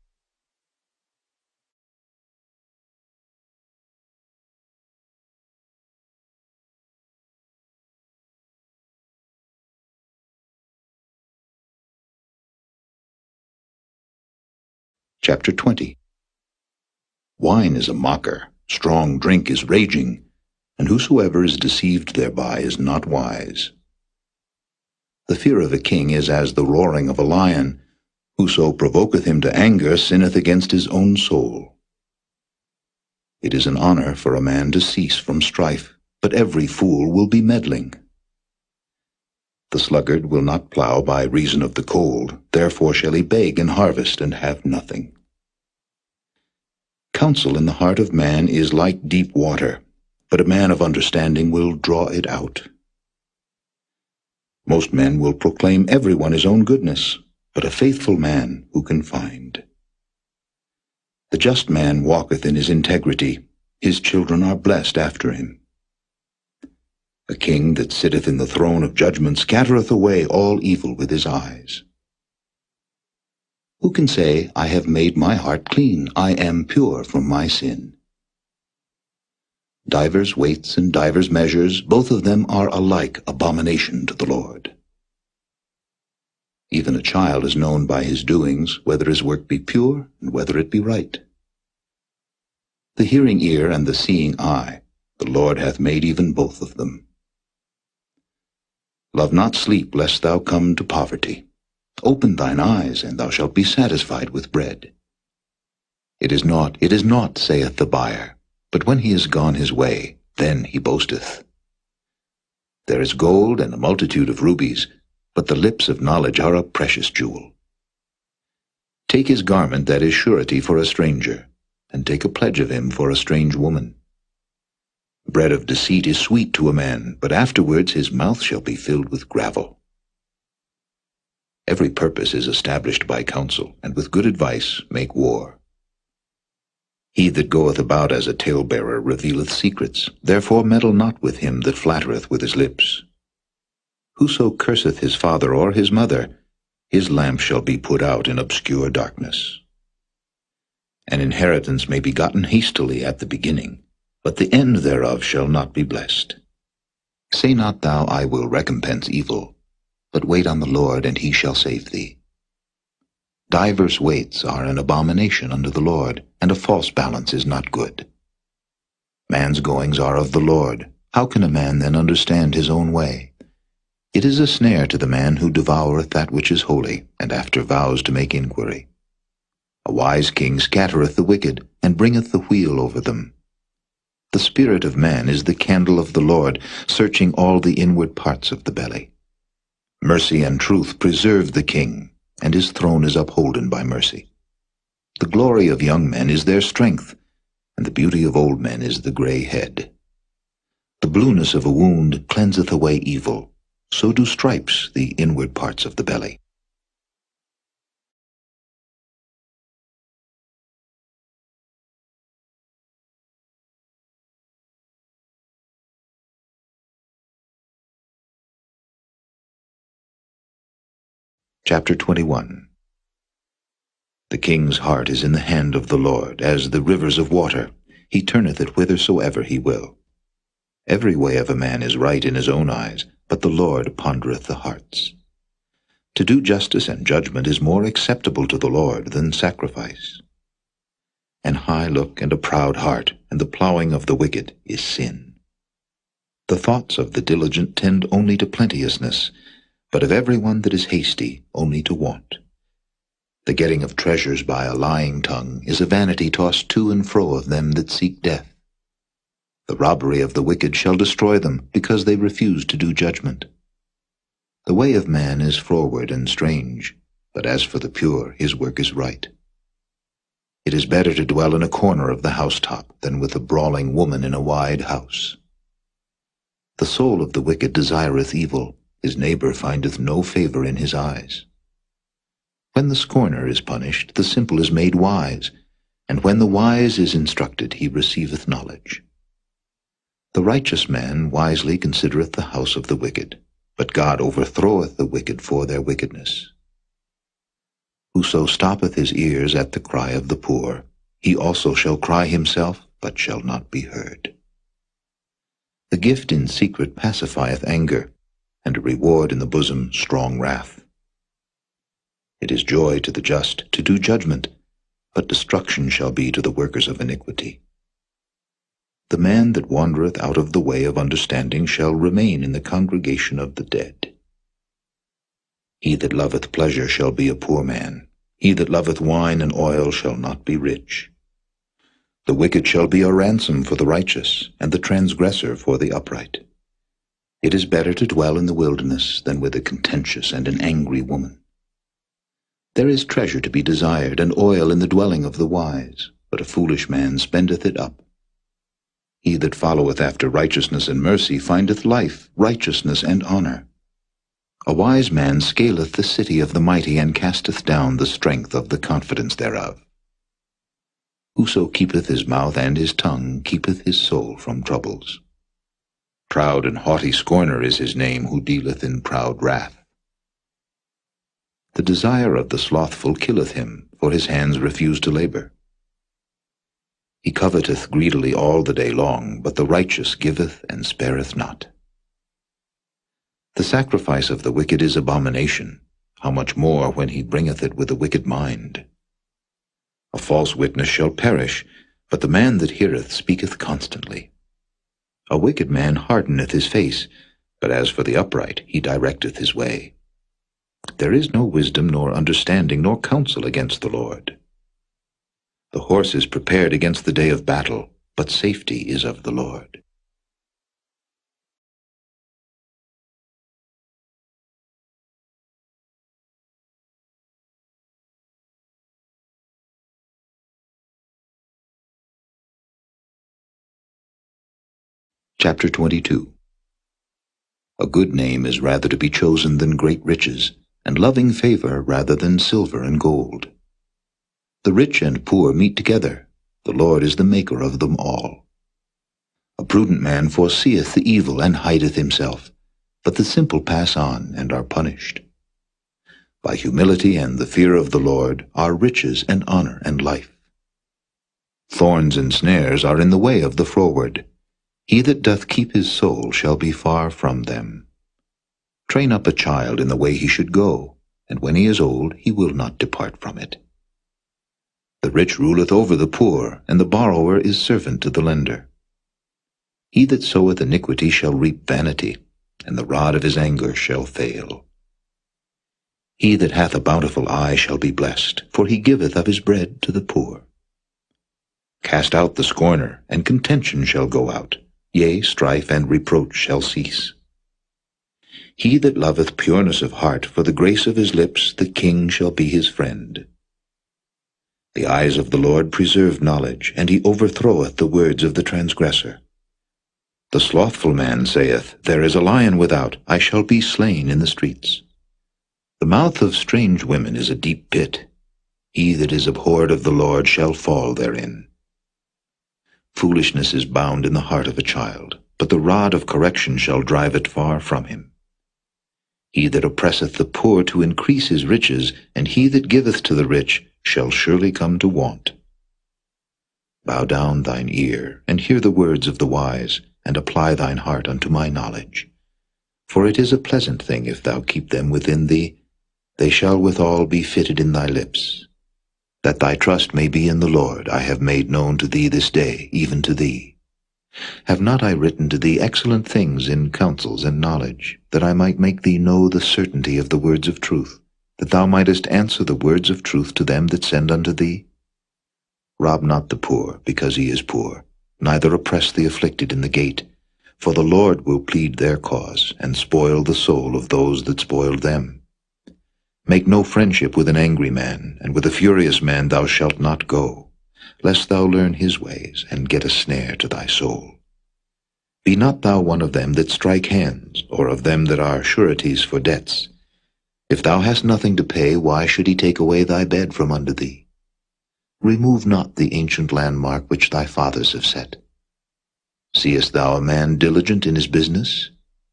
Speaker 2: Chapter 20. Wine is a mocker, strong drink is raging, and whosoever is deceived thereby is not wise. The fear of a king is as the roaring of a lion. Whoso provoketh him to anger sinneth against his own soul. It is an honor for a man to cease from strife, but every fool will be meddling. The sluggard will not plow by reason of the cold, therefore shall he beg in harvest and have nothing. Counsel in the heart of man is like deep water, but a man of understanding will draw it out. Most men will proclaim everyone his own goodness, but a faithful man who can find? The just man walketh in his integrity, his children are blessed after him. A king that sitteth in the throne of judgment scattereth away all evil with his eyes. Who can say, I have made my heart clean, I am pure from my sin? Divers weights and divers measures, both of them are alike abomination to the Lord. Even a child is known by his doings, whether his work be pure and whether it be right. The hearing ear and the seeing eye, the Lord hath made even both of them. Love not sleep, lest thou come to poverty. Open thine eyes, and thou shalt be satisfied with bread. It is naught, saith the buyer, but when he is gone his way, then he boasteth. There is gold and a multitude of rubies, but the lips of knowledge are a precious jewel. Take his garment that is surety for a stranger, and take a pledge of him for a strange woman. Bread of deceit is sweet to a man, but afterwards his mouth shall be filled with gravel. Every purpose is established by counsel, and with good advice make war. He that goeth about as a talebearer revealeth secrets, therefore meddle not with him that flattereth with his lips. Whoso curseth his father or his mother, his lamp shall be put out in obscure darkness. An inheritance may be gotten hastily at the beginning, but the end thereof shall not be blessed. Say not thou, I will recompense evil, but wait on the Lord, and he shall save thee. Divers weights are an abomination unto the Lord, and a false balance is not good. Man's goings are of the Lord. How can a man then understand his own way? It is a snare to the man who devoureth that which is holy, and after vows to make inquiry. A wise king scattereth the wicked, and bringeth the wheel over them. The spirit of man is the candle of the Lord, searching all the inward parts of the belly. Mercy and truth preserve the king, and his throne is upholden by mercy. The glory of young men is their strength, and the beauty of old men is the gray head. The blueness of a wound cleanseth away evil, so do stripes the inward parts of the belly. Chapter 21. The king's heart is in the hand of the Lord, as the rivers of water. He turneth it whithersoever he will. Every way of a man is right in his own eyes, but the Lord pondereth the hearts. To do justice and judgment is more acceptable to the Lord than sacrifice. An high look and a proud heart, and the plowing of the wicked is sin. The thoughts of the diligent tend only to plenteousness, but of every one that is hasty only to want. The getting of treasures by a lying tongue is a vanity tossed to and fro of them that seek death. The robbery of the wicked shall destroy them, because they refuse to do judgment. The way of man is froward and strange, but as for the pure, his work is right. It is better to dwell in a corner of the housetop than with a brawling woman in a wide house. The soul of the wicked desireth evil, his neighbor findeth no favor in his eyes. When the scorner is punished, the simple is made wise, and when the wise is instructed, he receiveth knowledge. The righteous man wisely considereth the house of the wicked, but God overthroweth the wicked for their wickedness. Whoso stoppeth his ears at the cry of the poor, he also shall cry himself, but shall not be heard. The gift in secret pacifieth anger, and a reward in the bosom strong wrath. It is joy to the just to do judgment, but destruction shall be to the workers of iniquity. The man that wandereth out of the way of understanding shall remain in the congregation of the dead. He that loveth pleasure shall be a poor man. He that loveth wine and oil shall not be rich. The wicked shall be a ransom for the righteous, and the transgressor for the upright. It is better to dwell in the wilderness than with a contentious and an angry woman. There is treasure to be desired, and oil in the dwelling of the wise, but a foolish man spendeth it up. He that followeth after righteousness and mercy findeth life, righteousness, and honor. A wise man scaleth the city of the mighty, and casteth down the strength of the confidence thereof. Whoso keepeth his mouth and his tongue keepeth his soul from troubles. Proud and haughty scorner is his name, who dealeth in proud wrath. The desire of the slothful killeth him, for his hands refuse to labor. He coveteth greedily all the day long, but the righteous giveth and spareth not. The sacrifice of the wicked is abomination, how much more when he bringeth it with a wicked mind. A false witness shall perish, but the man that heareth speaketh constantly. A wicked man hardeneth his face, but as for the upright, he directeth his way. There is no wisdom, nor understanding, nor counsel against the Lord. The horse is prepared against the day of battle, but safety is of the Lord. Chapter 22. A good name is rather to be chosen than great riches, and loving favor rather than silver and gold. The rich and poor meet together. The Lord is the maker of them all. A prudent man foreseeth the evil and hideth himself, but the simple pass on and are punished. By humility and the fear of the Lord are riches and honor and life. Thorns and snares are in the way of the froward. He that doth keep his soul shall be far from them. Train up a child in the way he should go, and when he is old he will not depart from it. The rich ruleth over the poor, and the borrower is servant to the lender. He that soweth iniquity shall reap vanity, and the rod of his anger shall fail. He that hath a bountiful eye shall be blessed, for he giveth of his bread to the poor. Cast out the scorner, and contention shall go out. Yea, strife and reproach shall cease. He that loveth pureness of heart, for the grace of his lips, the king shall be his friend. The eyes of the Lord preserve knowledge, and he overthroweth the words of the transgressor. The slothful man saith, There is a lion without, I shall be slain in the streets. The mouth of strange women is a deep pit. He that is abhorred of the Lord shall fall therein. Foolishness is bound in the heart of a child, but the rod of correction shall drive it far from him. He that oppresseth the poor to increase his riches, and he that giveth to the rich shall surely come to want. Bow down thine ear, and hear the words of the wise, and apply thine heart unto my knowledge. For it is a pleasant thing if thou keep them within thee. They shall withal be fitted in thy lips. That thy trust may be in the Lord, I have made known to thee this day, even to thee. Have not I written to thee excellent things in counsels and knowledge, that I might make thee know the certainty of the words of truth, that thou mightest answer the words of truth to them that send unto thee? Rob not the poor, because he is poor, neither oppress the afflicted in the gate, for the Lord will plead their cause, and spoil the soul of those that spoiled them. Make no friendship with an angry man, and with a furious man thou shalt not go, lest thou learn his ways, and get a snare to thy soul. Be not thou one of them that strike hands, or of them that are sureties for debts. If thou hast nothing to pay, why should he take away thy bed from under thee? Remove not the ancient landmark which thy fathers have set. Seest thou a man diligent in his business?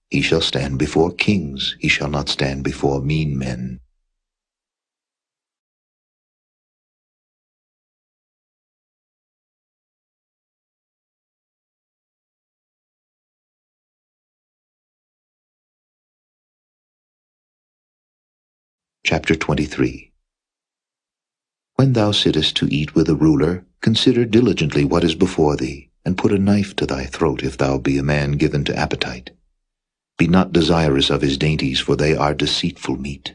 Speaker 2: He shall stand before kings, he shall not stand before mean men. Chapter 23. When thou sittest to eat with a ruler, consider diligently what is before thee, and put a knife to thy throat if thou be a man given to appetite. Be not desirous of his dainties, for they are deceitful meat.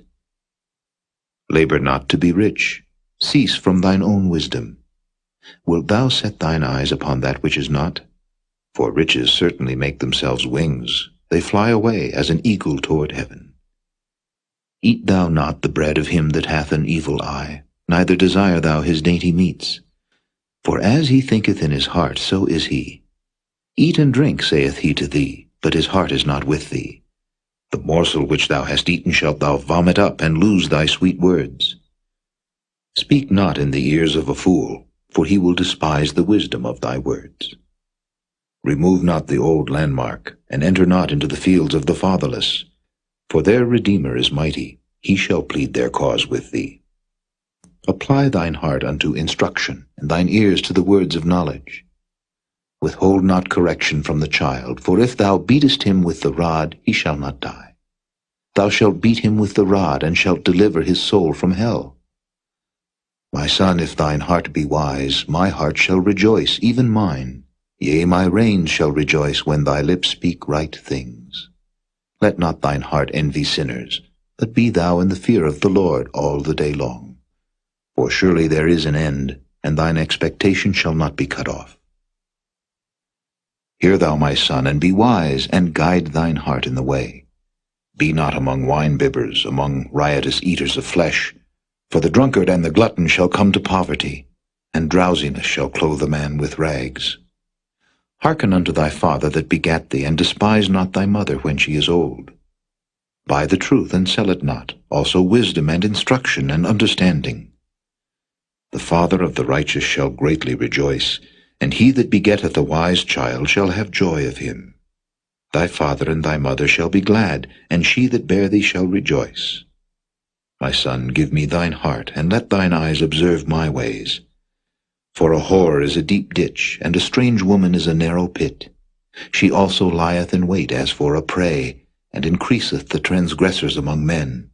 Speaker 2: Labor not to be rich. Cease from thine own wisdom. Wilt thou set thine eyes upon that which is not? For riches certainly make themselves wings. They fly away as an eagle toward heaven. Eat thou not the bread of him that hath an evil eye, neither desire thou his dainty meats. For as he thinketh in his heart, so is he. Eat and drink, saith he to thee, but his heart is not with thee. The morsel which thou hast eaten shalt thou vomit up, and lose thy sweet words. Speak not in the ears of a fool, for he will despise the wisdom of thy words. Remove not the old landmark, and enter not into the fields of the fatherless. For their Redeemer is mighty, he shall plead their cause with thee. Apply thine heart unto instruction, and thine ears to the words of knowledge. Withhold not correction from the child, for if thou beatest him with the rod, he shall not die. Thou shalt beat him with the rod, and shalt deliver his soul from hell. My son, if thine heart be wise, my heart shall rejoice, even mine. Yea, my reins shall rejoice when thy lips speak right things. Let not thine heart envy sinners, but be thou in the fear of the Lord all the day long. For surely there is an end, and thine expectation shall not be cut off. Hear thou, my son, and be wise, and guide thine heart in the way. Be not among wine-bibbers, among riotous eaters of flesh, for the drunkard and the glutton shall come to poverty, and drowsiness shall clothe a man with rags. Hearken unto thy father that begat thee, and despise not thy mother when she is old. Buy the truth, and sell it not, also wisdom and instruction and understanding. The father of the righteous shall greatly rejoice, and he that begetteth a wise child shall have joy of him. Thy father and thy mother shall be glad, and she that bare thee shall rejoice. My son, give me thine heart, and let thine eyes observe my ways. For a whore is a deep ditch, and a strange woman is a narrow pit. She also lieth in wait as for a prey, and increaseth the transgressors among men.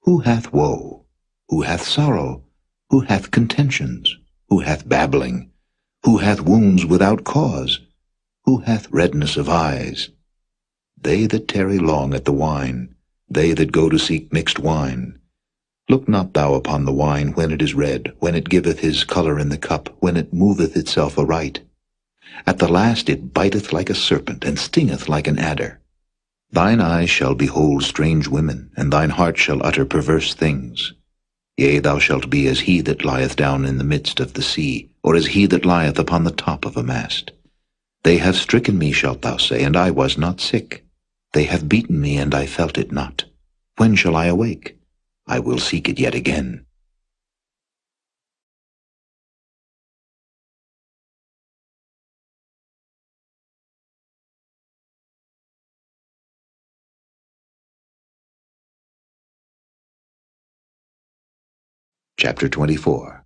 Speaker 2: Who hath woe? Who hath sorrow? Who hath contentions? Who hath babbling? Who hath wounds without cause? Who hath redness of eyes? They that tarry long at the wine, they that go to seek mixed wine. Look not thou upon the wine when it is red, when it giveth his colour in the cup, when it moveth itself aright. At the last it biteth like a serpent, and stingeth like an adder. Thine eyes shall behold strange women, and thine heart shall utter perverse things. Yea, thou shalt be as he that lieth down in the midst of the sea, or as he that lieth upon the top of a mast. They have stricken me, shalt thou say, and I was not sick. They have beaten me, and I felt it not. When shall I awake? I will seek it yet again. Chapter 24.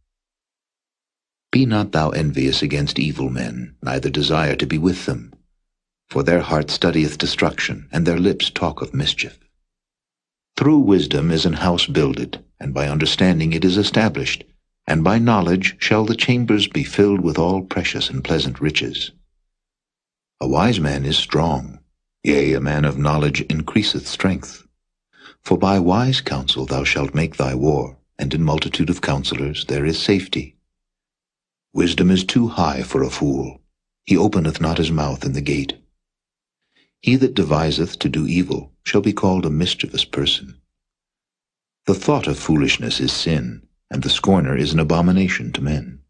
Speaker 2: Be not thou envious against evil men, neither desire to be with them. For their heart studieth destruction, and their lips talk of mischief. Through wisdom is an house builded, and by understanding it is established, and by knowledge shall the chambers be filled with all precious and pleasant riches. A wise man is strong, yea, a man of knowledge increaseth strength. For by wise counsel thou shalt make thy war, and in multitude of counselors there is safety. Wisdom is too high for a fool, he openeth not his mouth in the gate. He that deviseth to do evil shall be called a mischievous person. The thought of foolishness is sin, and the scorner is an abomination to men.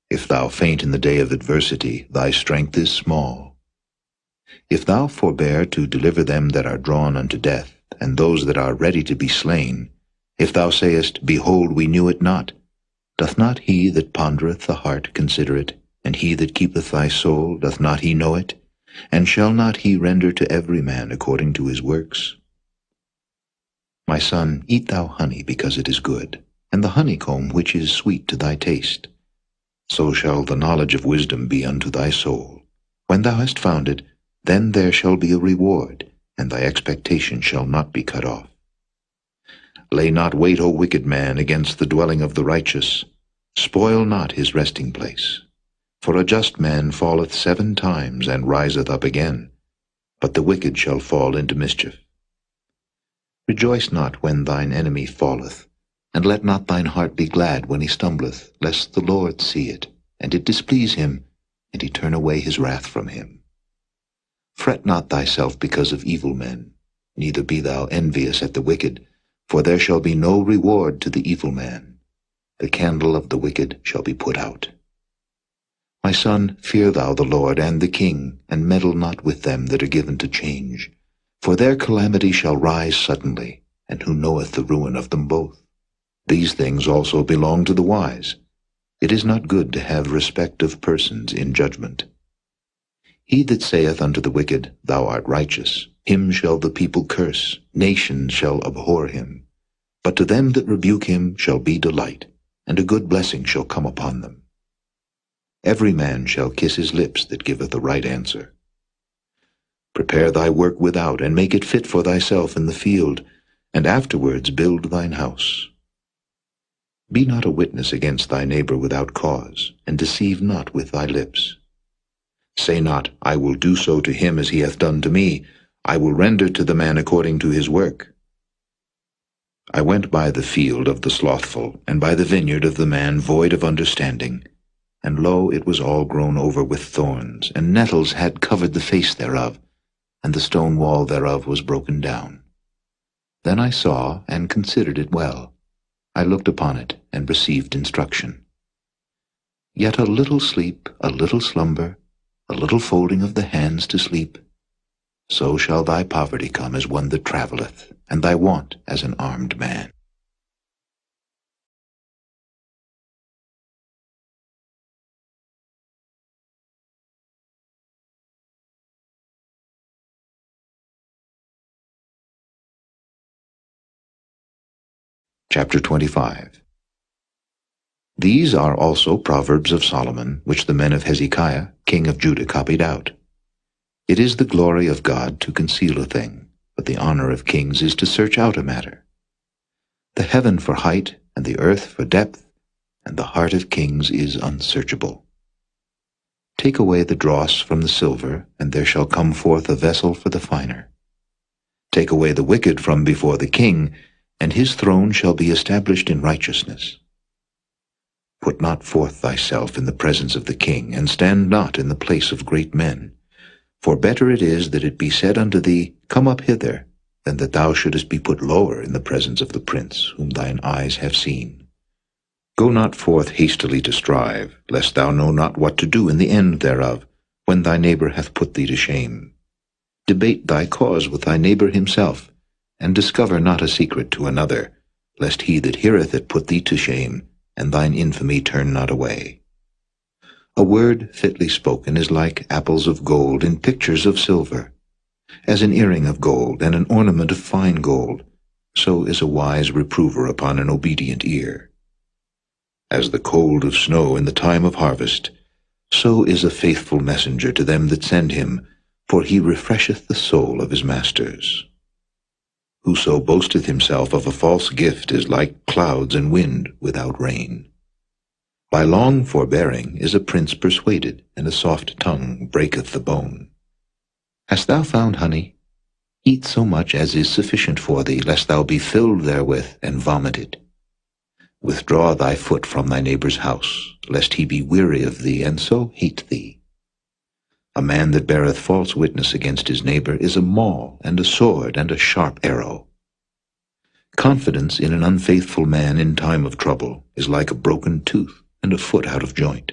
Speaker 2: If thou faint in the day of adversity, thy strength is small. If thou forbear to deliver them that are drawn unto death, and those that are ready to be slain, if thou sayest, Behold, we knew it not, doth not he that pondereth the heart consider it, and he that keepeth thy soul, doth not he know it? And shall not he render to every man according to his works? My son, eat thou honey, because it is good, and the honeycomb which is sweet to thy taste. So shall the knowledge of wisdom be unto thy soul. When thou hast found it, then there shall be a reward, and thy expectation shall not be cut off. Lay not wait, O wicked man, against the dwelling of the righteous. Spoil not his resting place. For a just man falleth 7 times, and riseth up again, but the wicked shall fall into mischief. Rejoice not when thine enemy falleth, and let not thine heart be glad when he stumbleth, lest the Lord see it, and it displease him, and he turn away his wrath from him. Fret not thyself because of evil men, neither be thou envious at the wicked, for there shall be no reward to the evil man. The candle of the wicked shall be put out. My son, fear thou the Lord and the king, and meddle not with them that are given to change. For their calamity shall rise suddenly, and who knoweth the ruin of them both? These things also belong to the wise. It is not good to have respect of persons in judgment. He that saith unto the wicked, Thou art righteous, him shall the people curse, nations shall abhor him. But to them that rebuke him shall be delight, and a good blessing shall come upon them. Every man shall kiss his lips that giveth a right answer. Prepare thy work without, and make it fit for thyself in the field, and afterwards build thine house. Be not a witness against thy neighbor without cause, and deceive not with thy lips. Say not, I will do so to him as he hath done to me. I will render to the man according to his work. I went by the field of the slothful, and by the vineyard of the man void of understanding. And lo, it was all grown over with thorns, and nettles had covered the face thereof, and the stone wall thereof was broken down. Then I saw, and considered it well. I looked upon it, and received instruction. Yet a little sleep, a little slumber, a little folding of the hands to sleep, so shall thy poverty come as one that travelleth, and thy want as an armed man. Chapter 25. These are also Proverbs of Solomon, which the men of Hezekiah, king of Judah, copied out. It is the glory of God to conceal a thing, but the honor of kings is to search out a matter. The heaven for height, and the earth for depth, and the heart of kings is unsearchable. Take away the dross from the silver, and there shall come forth a vessel for the finer. Take away the wicked from before the king, and his throne shall be established in righteousness. Put not forth thyself in the presence of the king, and stand not in the place of great men. For better it is that it be said unto thee, Come up hither, than that thou shouldest be put lower in the presence of the prince, whom thine eyes have seen. Go not forth hastily to strive, lest thou know not what to do in the end thereof, when thy neighbor hath put thee to shame. Debate thy cause with thy neighbor himself, and discover not a secret to another, lest he that heareth it put thee to shame, and thine infamy turn not away. A word fitly spoken is like apples of gold in pictures of silver. As an earring of gold and an ornament of fine gold, so is a wise reprover upon an obedient ear. As the cold of snow in the time of harvest, so is a faithful messenger to them that send him, for he refresheth the soul of his masters. Whoso boasteth himself of a false gift is like clouds and wind without rain. By long forbearing is a prince persuaded, and a soft tongue breaketh the bone. Hast thou found honey? Eat so much as is sufficient for thee, lest thou be filled therewith and vomit it. Withdraw thy foot from thy neighbor's house, lest he be weary of thee, and so hate thee. A man that beareth false witness against his neighbor is a maul, and a sword, and a sharp arrow. Confidence in an unfaithful man in time of trouble is like a broken tooth, and a foot out of joint.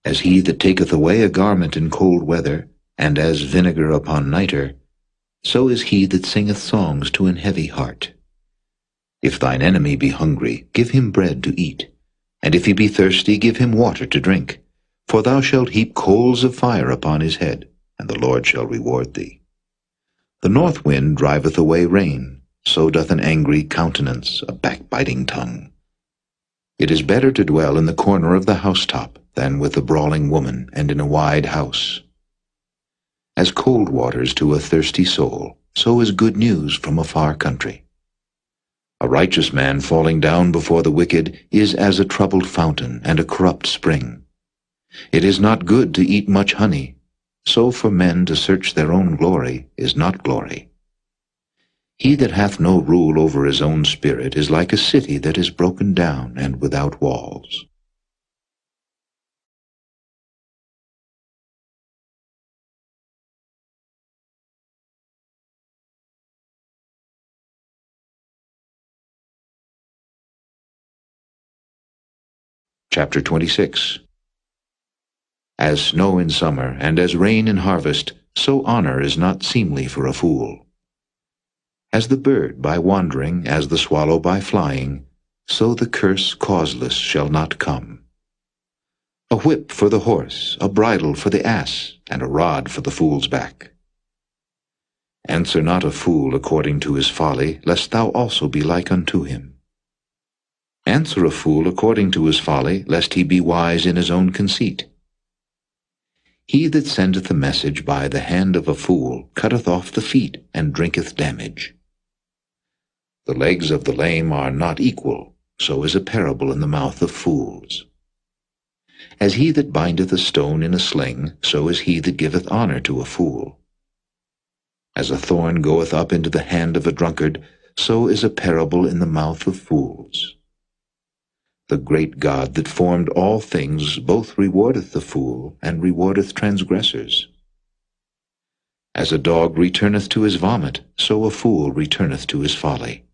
Speaker 2: As he that taketh away a garment in cold weather, and as vinegar upon nitre, so is he that singeth songs to an heavy heart. If thine enemy be hungry, give him bread to eat, and if he be thirsty, give him water to drink. For thou shalt heap coals of fire upon his head, and the Lord shall reward thee. The north wind driveth away rain, so doth an angry countenance a backbiting tongue. It is better to dwell in the corner of the housetop than with a brawling woman and in a wide house. As cold waters to a thirsty soul, so is good news from a far country. A righteous man falling down before the wicked is as a troubled fountain and a corrupt spring. It is not good to eat much honey, so for men to search their own glory is not glory. He that hath no rule over his own spirit is like a city that is broken down and without walls. Chapter 26. As snow in summer, and as rain in harvest, so honor is not seemly for a fool. As the bird by wandering, as the swallow by flying, so the curse causeless shall not come. A whip for the horse, a bridle for the ass, and a rod for the fool's back. Answer not a fool according to his folly, lest thou also be like unto him. Answer a fool according to his folly, lest he be wise in his own conceit. He that sendeth a message by the hand of a fool cutteth off the feet, and drinketh damage. The legs of the lame are not equal, so is a parable in the mouth of fools. As he that bindeth a stone in a sling, so is he that giveth honor to a fool. As a thorn goeth up into the hand of a drunkard, so is a parable in the mouth of fools. The great God that formed all things both rewardeth the fool, and rewardeth transgressors. As a dog returneth to his vomit, so a fool returneth to his folly.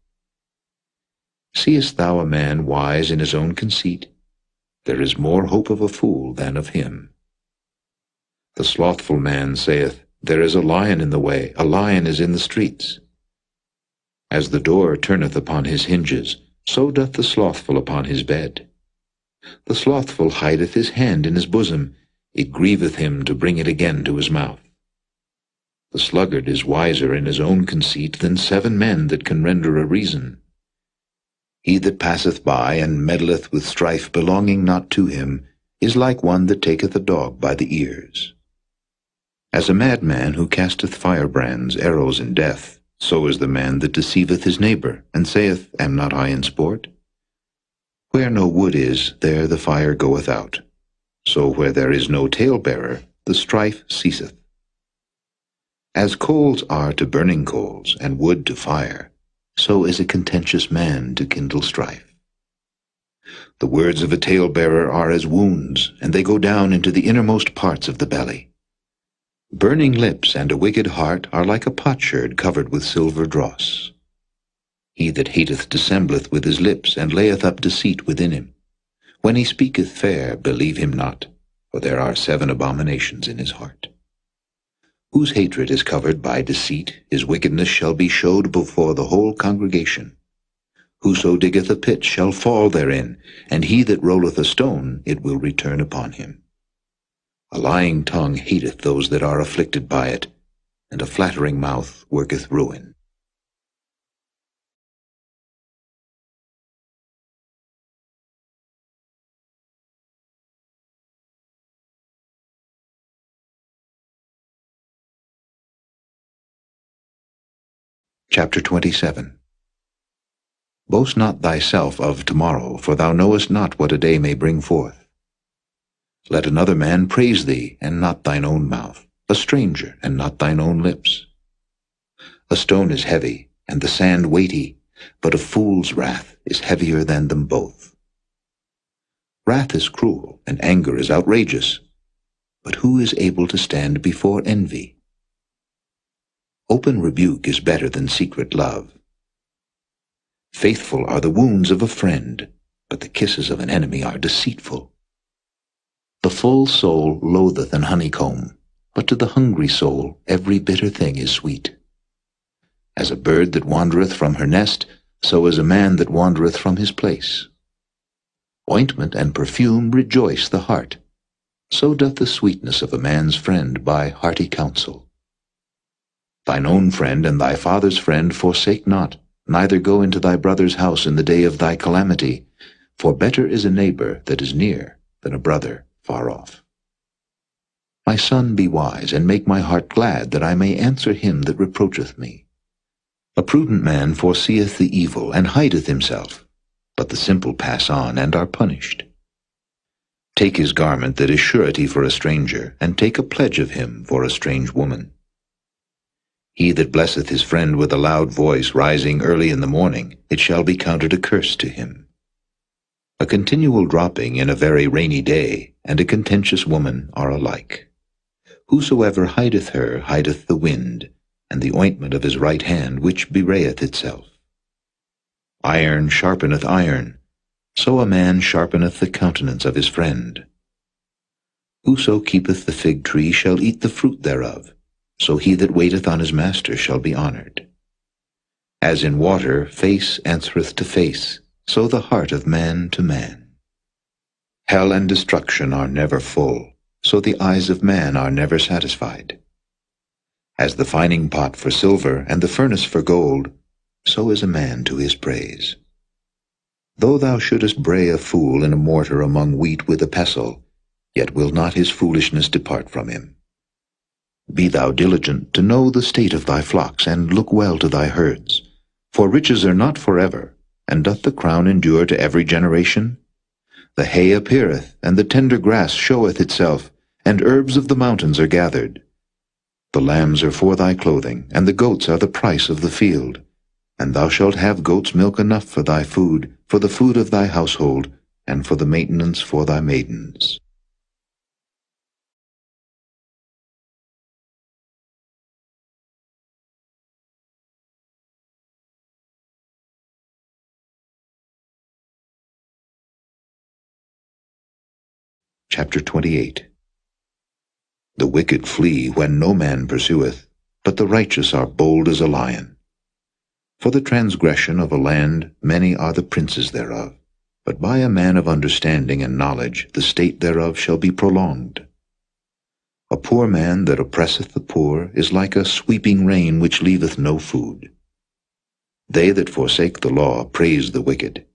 Speaker 2: Seest thou a man wise in his own conceit? There is more hope of a fool than of him. The slothful man saith, There is a lion in the way, a lion is in the streets. As the door turneth upon his hinges, so doth the slothful upon his bed. The slothful hideth his hand in his bosom, it grieveth him to bring it again to his mouth. The sluggard is wiser in his own conceit than 7 men that can render a reason. He that passeth by and meddleth with strife belonging not to him is like one that taketh a dog by the ears. As a madman who casteth firebrands, arrows, and death, so is the man that deceiveth his neighbor, and saith, Am not I in sport? Where no wood is, there the fire goeth out. So where there is no talebearer, the strife ceaseth. As coals are to burning coals, and wood to fire, so is a contentious man to kindle strife. The words of a talebearer are as wounds, and they go down into the innermost parts of the belly. Burning lips and a wicked heart are like a potsherd covered with silver dross. He that hateth dissembleth with his lips, and layeth up deceit within him. When he speaketh fair, believe him not, for there are 7 abominations in his heart. Whose hatred is covered by deceit, his wickedness shall be showed before the whole congregation. Whoso diggeth a pit shall fall therein, and he that rolleth a stone, it will return upon him. A lying tongue hateth those that are afflicted by it, and a flattering mouth worketh ruin. Chapter 27. Boast not thyself of tomorrow, for thou knowest not what a day may bring forth. Let another man praise thee, and not thine own mouth, a stranger, and not thine own lips. A stone is heavy, and the sand weighty, but a fool's wrath is heavier than them both. Wrath is cruel, and anger is outrageous, but who is able to stand before envy? Open rebuke is better than secret love. Faithful are the wounds of a friend, but the kisses of an enemy are deceitful. The full soul loatheth an honeycomb, but to the hungry soul every bitter thing is sweet. As a bird that wandereth from her nest, so is a man that wandereth from his place. Ointment and perfume rejoice the heart, so doth the sweetness of a man's friend by hearty counsel. Thine own friend and thy father's friend forsake not, neither go into thy brother's house in the day of thy calamity, for better is a neighbor that is near than a brother far off. My son, be wise, and make my heart glad, that I may answer him that reproacheth me. A prudent man foreseeth the evil, and hideth himself, but the simple pass on, and are punished. Take his garment that is surety for a stranger, and take a pledge of him for a strange woman. He that blesseth his friend with a loud voice, rising early in the morning, it shall be counted a curse to him. A continual dropping in a very rainy day, and a contentious woman are alike. Whosoever hideth her hideth the wind, and the ointment of his right hand which bewrayeth itself. Iron sharpeneth iron, So a man sharpeneth the countenance of his friend. Whoso keepeth the fig tree shall eat the fruit thereof, so he that waiteth on his master shall be honored. As in water face answereth to face, so the heart of man to man. Hell and destruction are never full, so the eyes of man are never satisfied. As the fining pot for silver and the furnace for gold, so is a man to his praise. Though thou shouldest bray a fool in a mortar among wheat with a pestle, yet will not his foolishness depart from him. Be thou diligent to know the state of thy flocks, and look well to thy herds. For riches are not forever, and doth the crown endure to every generation? The hay appeareth, and the tender grass showeth itself, and herbs of the mountains are gathered. The lambs are for thy clothing, and the goats are the price of the field. And thou shalt have goats' milk enough for thy food, for the food of thy household, and for the maintenance for thy maidens. Chapter 28. The wicked flee when no man pursueth, but the righteous are bold as a lion. For the transgression of a land many are the princes thereof, but by a man of understanding and knowledge the state thereof shall be prolonged. A poor man that oppresseth the poor is like a sweeping rain which leaveth no food. They that forsake the law praise the wicked,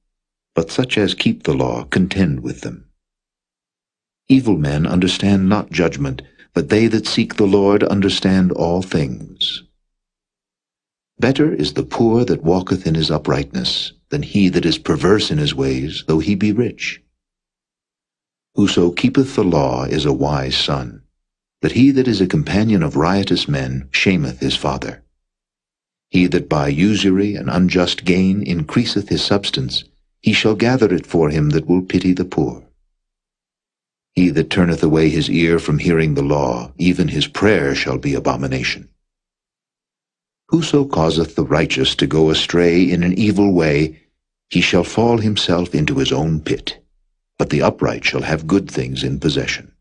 Speaker 2: but such as keep the law contend with them. Evil men understand not judgment, but they that seek the Lord understand all things. Better is the poor that walketh in his uprightness, than he that is perverse in his ways, though he be rich. Whoso keepeth the law is a wise son, but he that is a companion of riotous men shameth his father. He that by usury and unjust gain increaseth his substance, he shall gather it for him that will pity the poor. He that turneth away his ear from hearing the law, even his prayer shall be abomination. Whoso causeth the righteous to go astray in an evil way, he shall fall himself into his own pit, but the upright shall have good things in possession.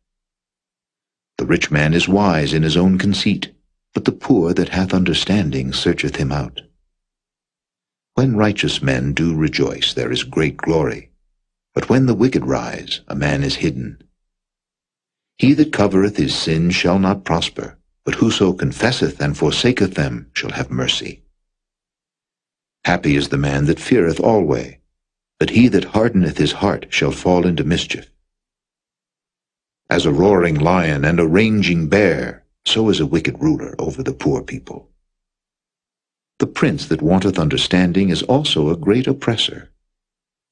Speaker 2: The rich man is wise in his own conceit, but the poor that hath understanding searcheth him out. When righteous men do rejoice, there is great glory, but when the wicked rise, a man is hidden. He that covereth his sins shall not prosper, but whoso confesseth and forsaketh them shall have mercy. Happy is the man that feareth alway, but he that hardeneth his heart shall fall into mischief. As a roaring lion and a raging bear, so is a wicked ruler over the poor people. The prince that wanteth understanding is also a great oppressor,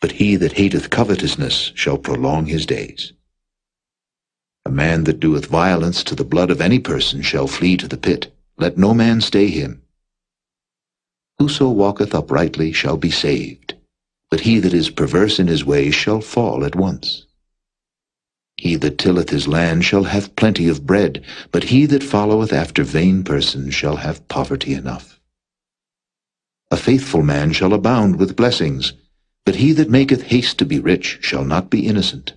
Speaker 2: but he that hateth covetousness shall prolong his days. A man that doeth violence to the blood of any person shall flee to the pit. Let no man stay him. Whoso walketh uprightly shall be saved, but he that is perverse in his ways shall fall at once. He that tilleth his land shall have plenty of bread, but he that followeth after vain persons shall have poverty enough. A faithful man shall abound with blessings, but he that maketh haste to be rich shall not be innocent.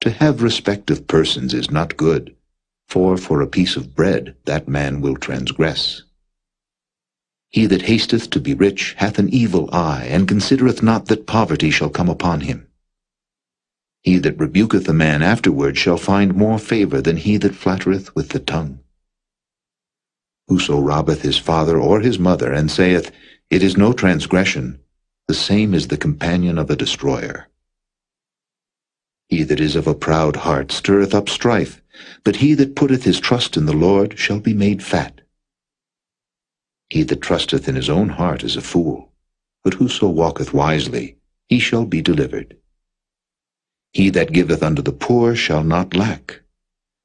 Speaker 2: To have respect of persons is not good, for a piece of bread that man will transgress. He that hasteth to be rich hath an evil eye, and considereth not that poverty shall come upon him. He that rebuketh a man afterward shall find more favor than he that flattereth with the tongue. Whoso robbeth his father or his mother, and saith, It is no transgression, the same is the companion of a destroyer. He that is of a proud heart stirreth up strife, but he that putteth his trust in the Lord shall be made fat. He that trusteth in his own heart is a fool, but whoso walketh wisely, he shall be delivered. He that giveth unto the poor shall not lack,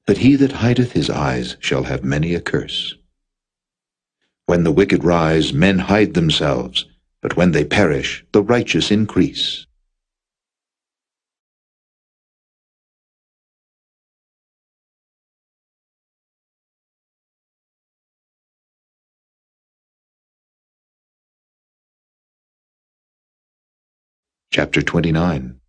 Speaker 2: but he that hideth his eyes shall have many a curse. When the wicked rise, men hide themselves, but when they perish, the righteous increase. Chapter 29.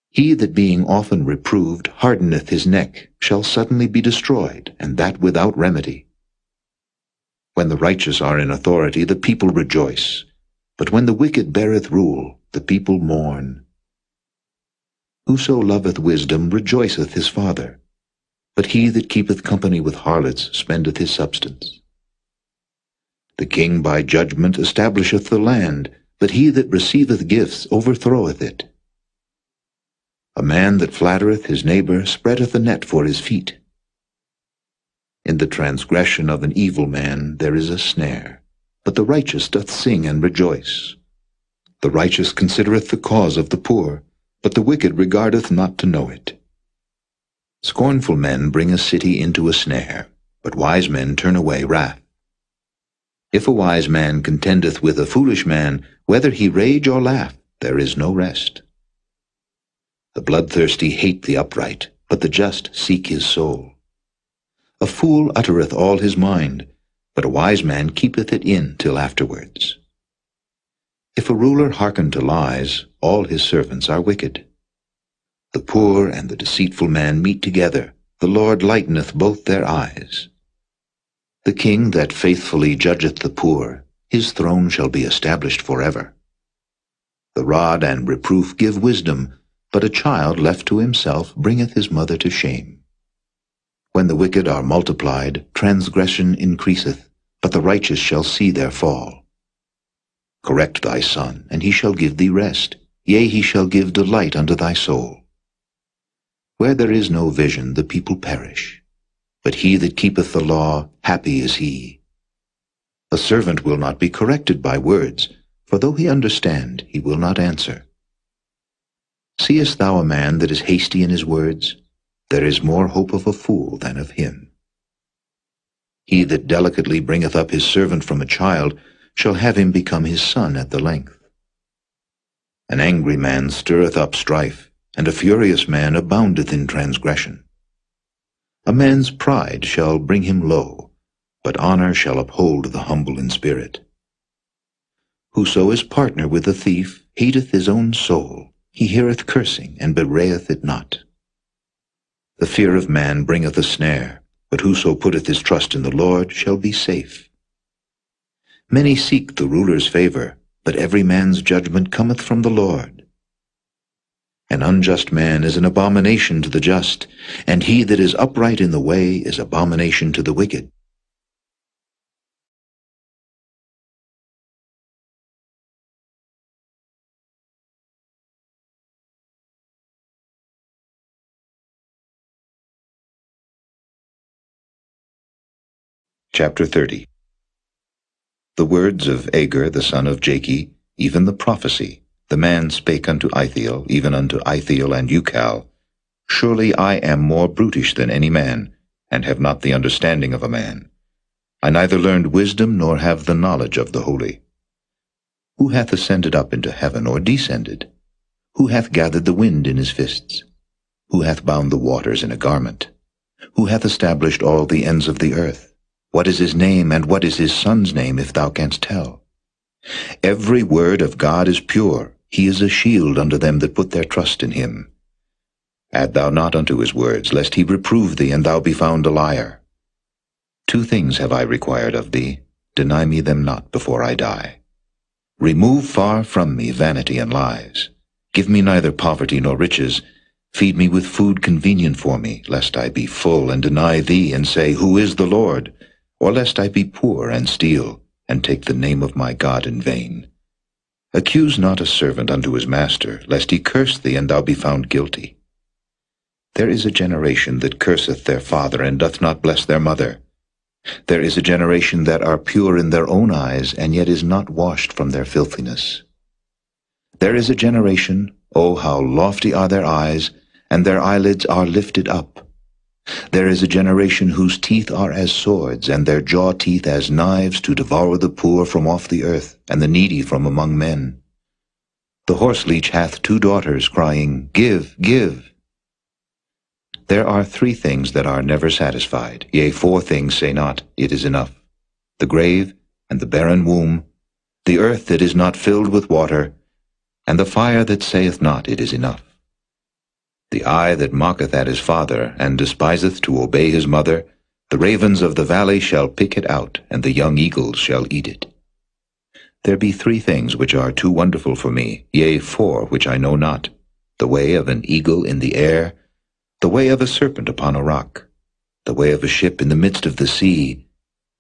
Speaker 2: He that being often reproved hardeneth his neck shall suddenly be destroyed, and that without remedy. When the righteous are in authority, the people rejoice, but when the wicked beareth rule, the people mourn. Whoso loveth wisdom rejoiceth his father, but he that keepeth company with harlots spendeth his substance. The king by judgment establisheth the land, but he that receiveth gifts overthroweth it. A man that flattereth his neighbor spreadeth a net for his feet. In the transgression of an evil man there is a snare, but the righteous doth sing and rejoice. The righteous considereth the cause of the poor, but the wicked regardeth not to know it. Scornful men bring a city into a snare, but wise men turn away wrath. If a wise man contendeth with a foolish man, whether he rage or laugh, there is no rest. The bloodthirsty hate the upright, but the just seek his soul. A fool uttereth all his mind, but a wise man keepeth it in till afterwards. If a ruler hearken to lies, all his servants are wicked. The poor and the deceitful man meet together, the Lord lighteneth both their eyes. The king that faithfully judgeth the poor, his throne shall be established forever. The rod and reproof give wisdom, but a child left to himself bringeth his mother to shame. When the wicked are multiplied, transgression increaseth, but the righteous shall see their fall. Correct thy son, and he shall give thee rest, yea, he shall give delight unto thy soul. Where there is no vision, the people perish, but he that keepeth the law, happy is he. A servant will not be corrected by words, for though he understand, he will not answer. Seest thou a man that is hasty in his words? There is more hope of a fool than of him. He that delicately bringeth up his servant from a child shall have him become his son at the length. An angry man stirreth up strife, and a furious man aboundeth in transgression. A man's pride shall bring him low, but honor shall uphold the humble in spirit. Whoso is partner with a thief hateth his own soul. He heareth cursing, and bewrayeth it not. The fear of man bringeth a snare, but whoso putteth his trust in the Lord shall be safe. Many seek the ruler's favor, but every man's judgment cometh from the Lord. An unjust man is an abomination to the just, and he that is upright in the way is abomination to the wicked. Chapter 30. The words of Agur the son of Jakeh, even the prophecy, the man spake unto Ithiel, even unto Ithiel and Ucal, Surely I am more brutish than any man, and have not the understanding of a man. I neither learned wisdom, nor have the knowledge of the holy. Who hath ascended up into heaven, or descended? Who hath gathered the wind in his fists? Who hath bound the waters in a garment? Who hath established all the ends of the earth? What is his name, and what is his son's name, if thou canst tell? Every word of God is pure. He is a shield unto them that put their trust in him. Add thou not unto his words, lest he reprove thee, and thou be found a liar. 2 things have I required of thee. Deny me them not before I die. Remove far from me vanity and lies. Give me neither poverty nor riches. Feed me with food convenient for me, lest I be full and deny thee, and say, Who is the Lord? Or lest I be poor and steal, and take the name of my God in vain. Accuse not a servant unto his master, lest he curse thee, and thou be found guilty. There is a generation that curseth their father, and doth not bless their mother. There is a generation that are pure in their own eyes, and yet is not washed from their filthiness. There is a generation, O how lofty are their eyes, and their eyelids are lifted up. There is a generation whose teeth are as swords, and their jaw teeth as knives, to devour the poor from off the earth, and the needy from among men. The horseleech hath 2 daughters, crying, Give, give. There are 3 things that are never satisfied, yea, 4 things say not, It is enough. The grave, and the barren womb, the earth that is not filled with water, and the fire that saith not, It is enough. The eye that mocketh at his father, and despiseth to obey his mother, the ravens of the valley shall pick it out, and the young eagles shall eat it. There be 3 things which are too wonderful for me, yea, 4 which I know not, the way of an eagle in the air, the way of a serpent upon a rock, the way of a ship in the midst of the sea,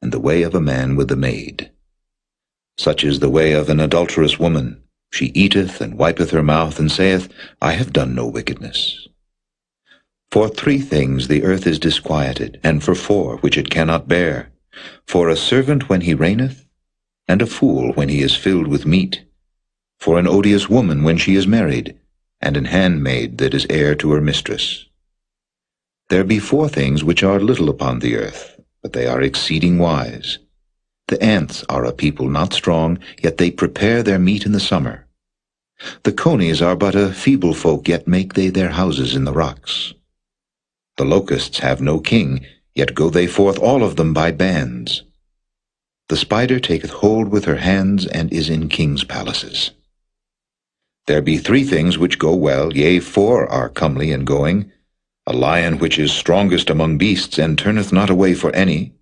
Speaker 2: and the way of a man with a maid. Such is the way of an adulterous woman. She eateth and wipeth her mouth, and saith, I have done no wickedness. For 3 things the earth is disquieted, and for 4 which it cannot bear, for a servant when he reigneth, and a fool when he is filled with meat, for an odious woman when she is married, and an handmaid that is heir to her mistress. There be 4 things which are little upon the earth, but they are exceeding wise. The ants are a people not strong, yet they prepare their meat in the summer. The conies are but a feeble folk, yet make they their houses in the rocks. The locusts have no king, yet go they forth all of them by bands. The spider taketh hold with her hands, and is in kings' palaces. There be 3 things which go well, yea, 4 are comely in going, a lion which is strongest among beasts, and turneth not away for any,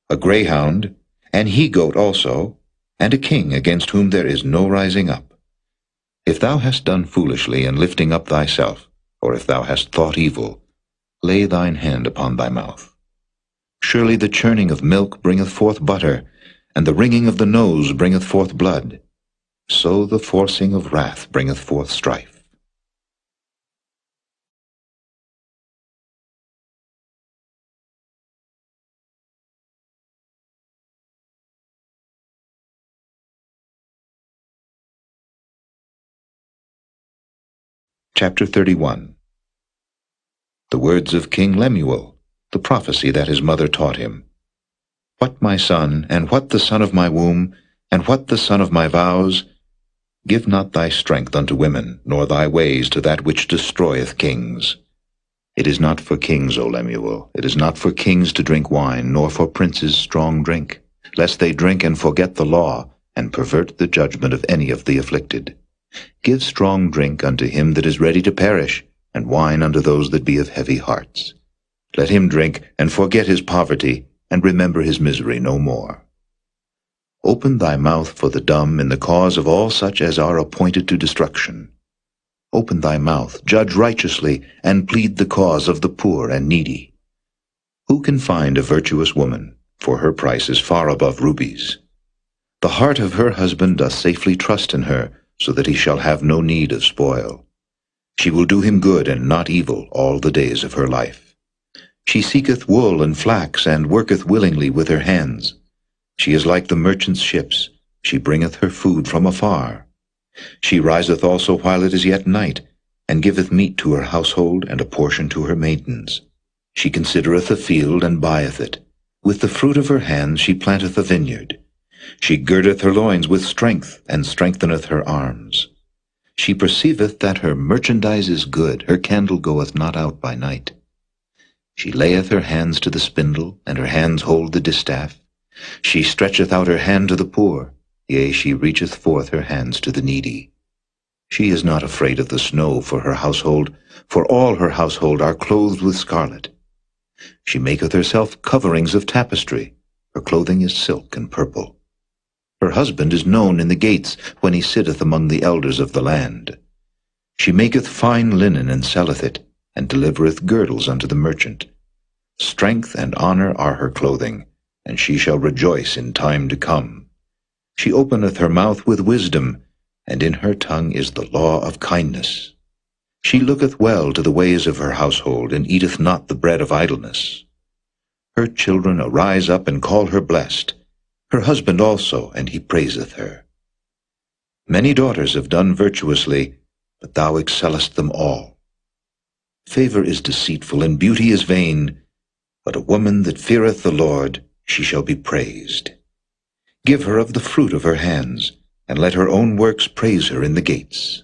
Speaker 2: a greyhound, an he-goat also, and a king against whom there is no rising up. If thou hast done foolishly in lifting up thyself, or if thou hast thought evil, lay thine hand upon thy mouth. Surely the churning of milk bringeth forth butter, and the wringing of the nose bringeth forth blood. So the forcing of wrath bringeth forth strife. Chapter 31. The words of King Lemuel, the prophecy that his mother taught him. What, my son, and what the son of my womb, and what the son of my vows? Give not thy strength unto women, nor thy ways to that which destroyeth kings. It is not for kings, O Lemuel, it is not for kings to drink wine, nor for princes strong drink, lest they drink and forget the law, and pervert the judgment of any of the afflicted. Give strong drink unto him that is ready to perish, and wine unto those that be of heavy hearts. Let him drink, and forget his poverty, and remember his misery no more. Open thy mouth for the dumb in the cause of all such as are appointed to destruction. Open thy mouth, judge righteously, and plead the cause of the poor and needy. Who can find a virtuous woman? For her price is far above rubies. The heart of her husband doth safely trust in her, so that he shall have no need of spoil. She will do him good and not evil all the days of her life. She seeketh wool and flax, and worketh willingly with her hands. She is like the merchant's ships. She bringeth her food from afar. She riseth also while it is yet night, and giveth meat to her household, and a portion to her maidens. She considereth a field, and buyeth it. With the fruit of her hands she planteth a vineyard. She girdeth her loins with strength, and strengtheneth her arms. She perceiveth that her merchandise is good, her candle goeth not out by night. She layeth her hands to the spindle, and her hands hold the distaff. She stretcheth out her hand to the poor, yea, she reacheth forth her hands to the needy. She is not afraid of the snow for her household, for all her household are clothed with scarlet. She maketh herself coverings of tapestry, her clothing is silk and purple. Her husband is known in the gates, when he sitteth among the elders of the land. She maketh fine linen, and selleth it, and delivereth girdles unto the merchant. Strength and honor are her clothing, and she shall rejoice in time to come. She openeth her mouth with wisdom, and in her tongue is the law of kindness. She looketh well to the ways of her household, and eateth not the bread of idleness. Her children arise up and call her blessed, her husband also, and he praiseth her. Many daughters have done virtuously, but thou excellest them all. Favor is deceitful, and beauty is vain, but a woman that feareth the Lord, she shall be praised. Give her of the fruit of her hands, and let her own works praise her in the gates.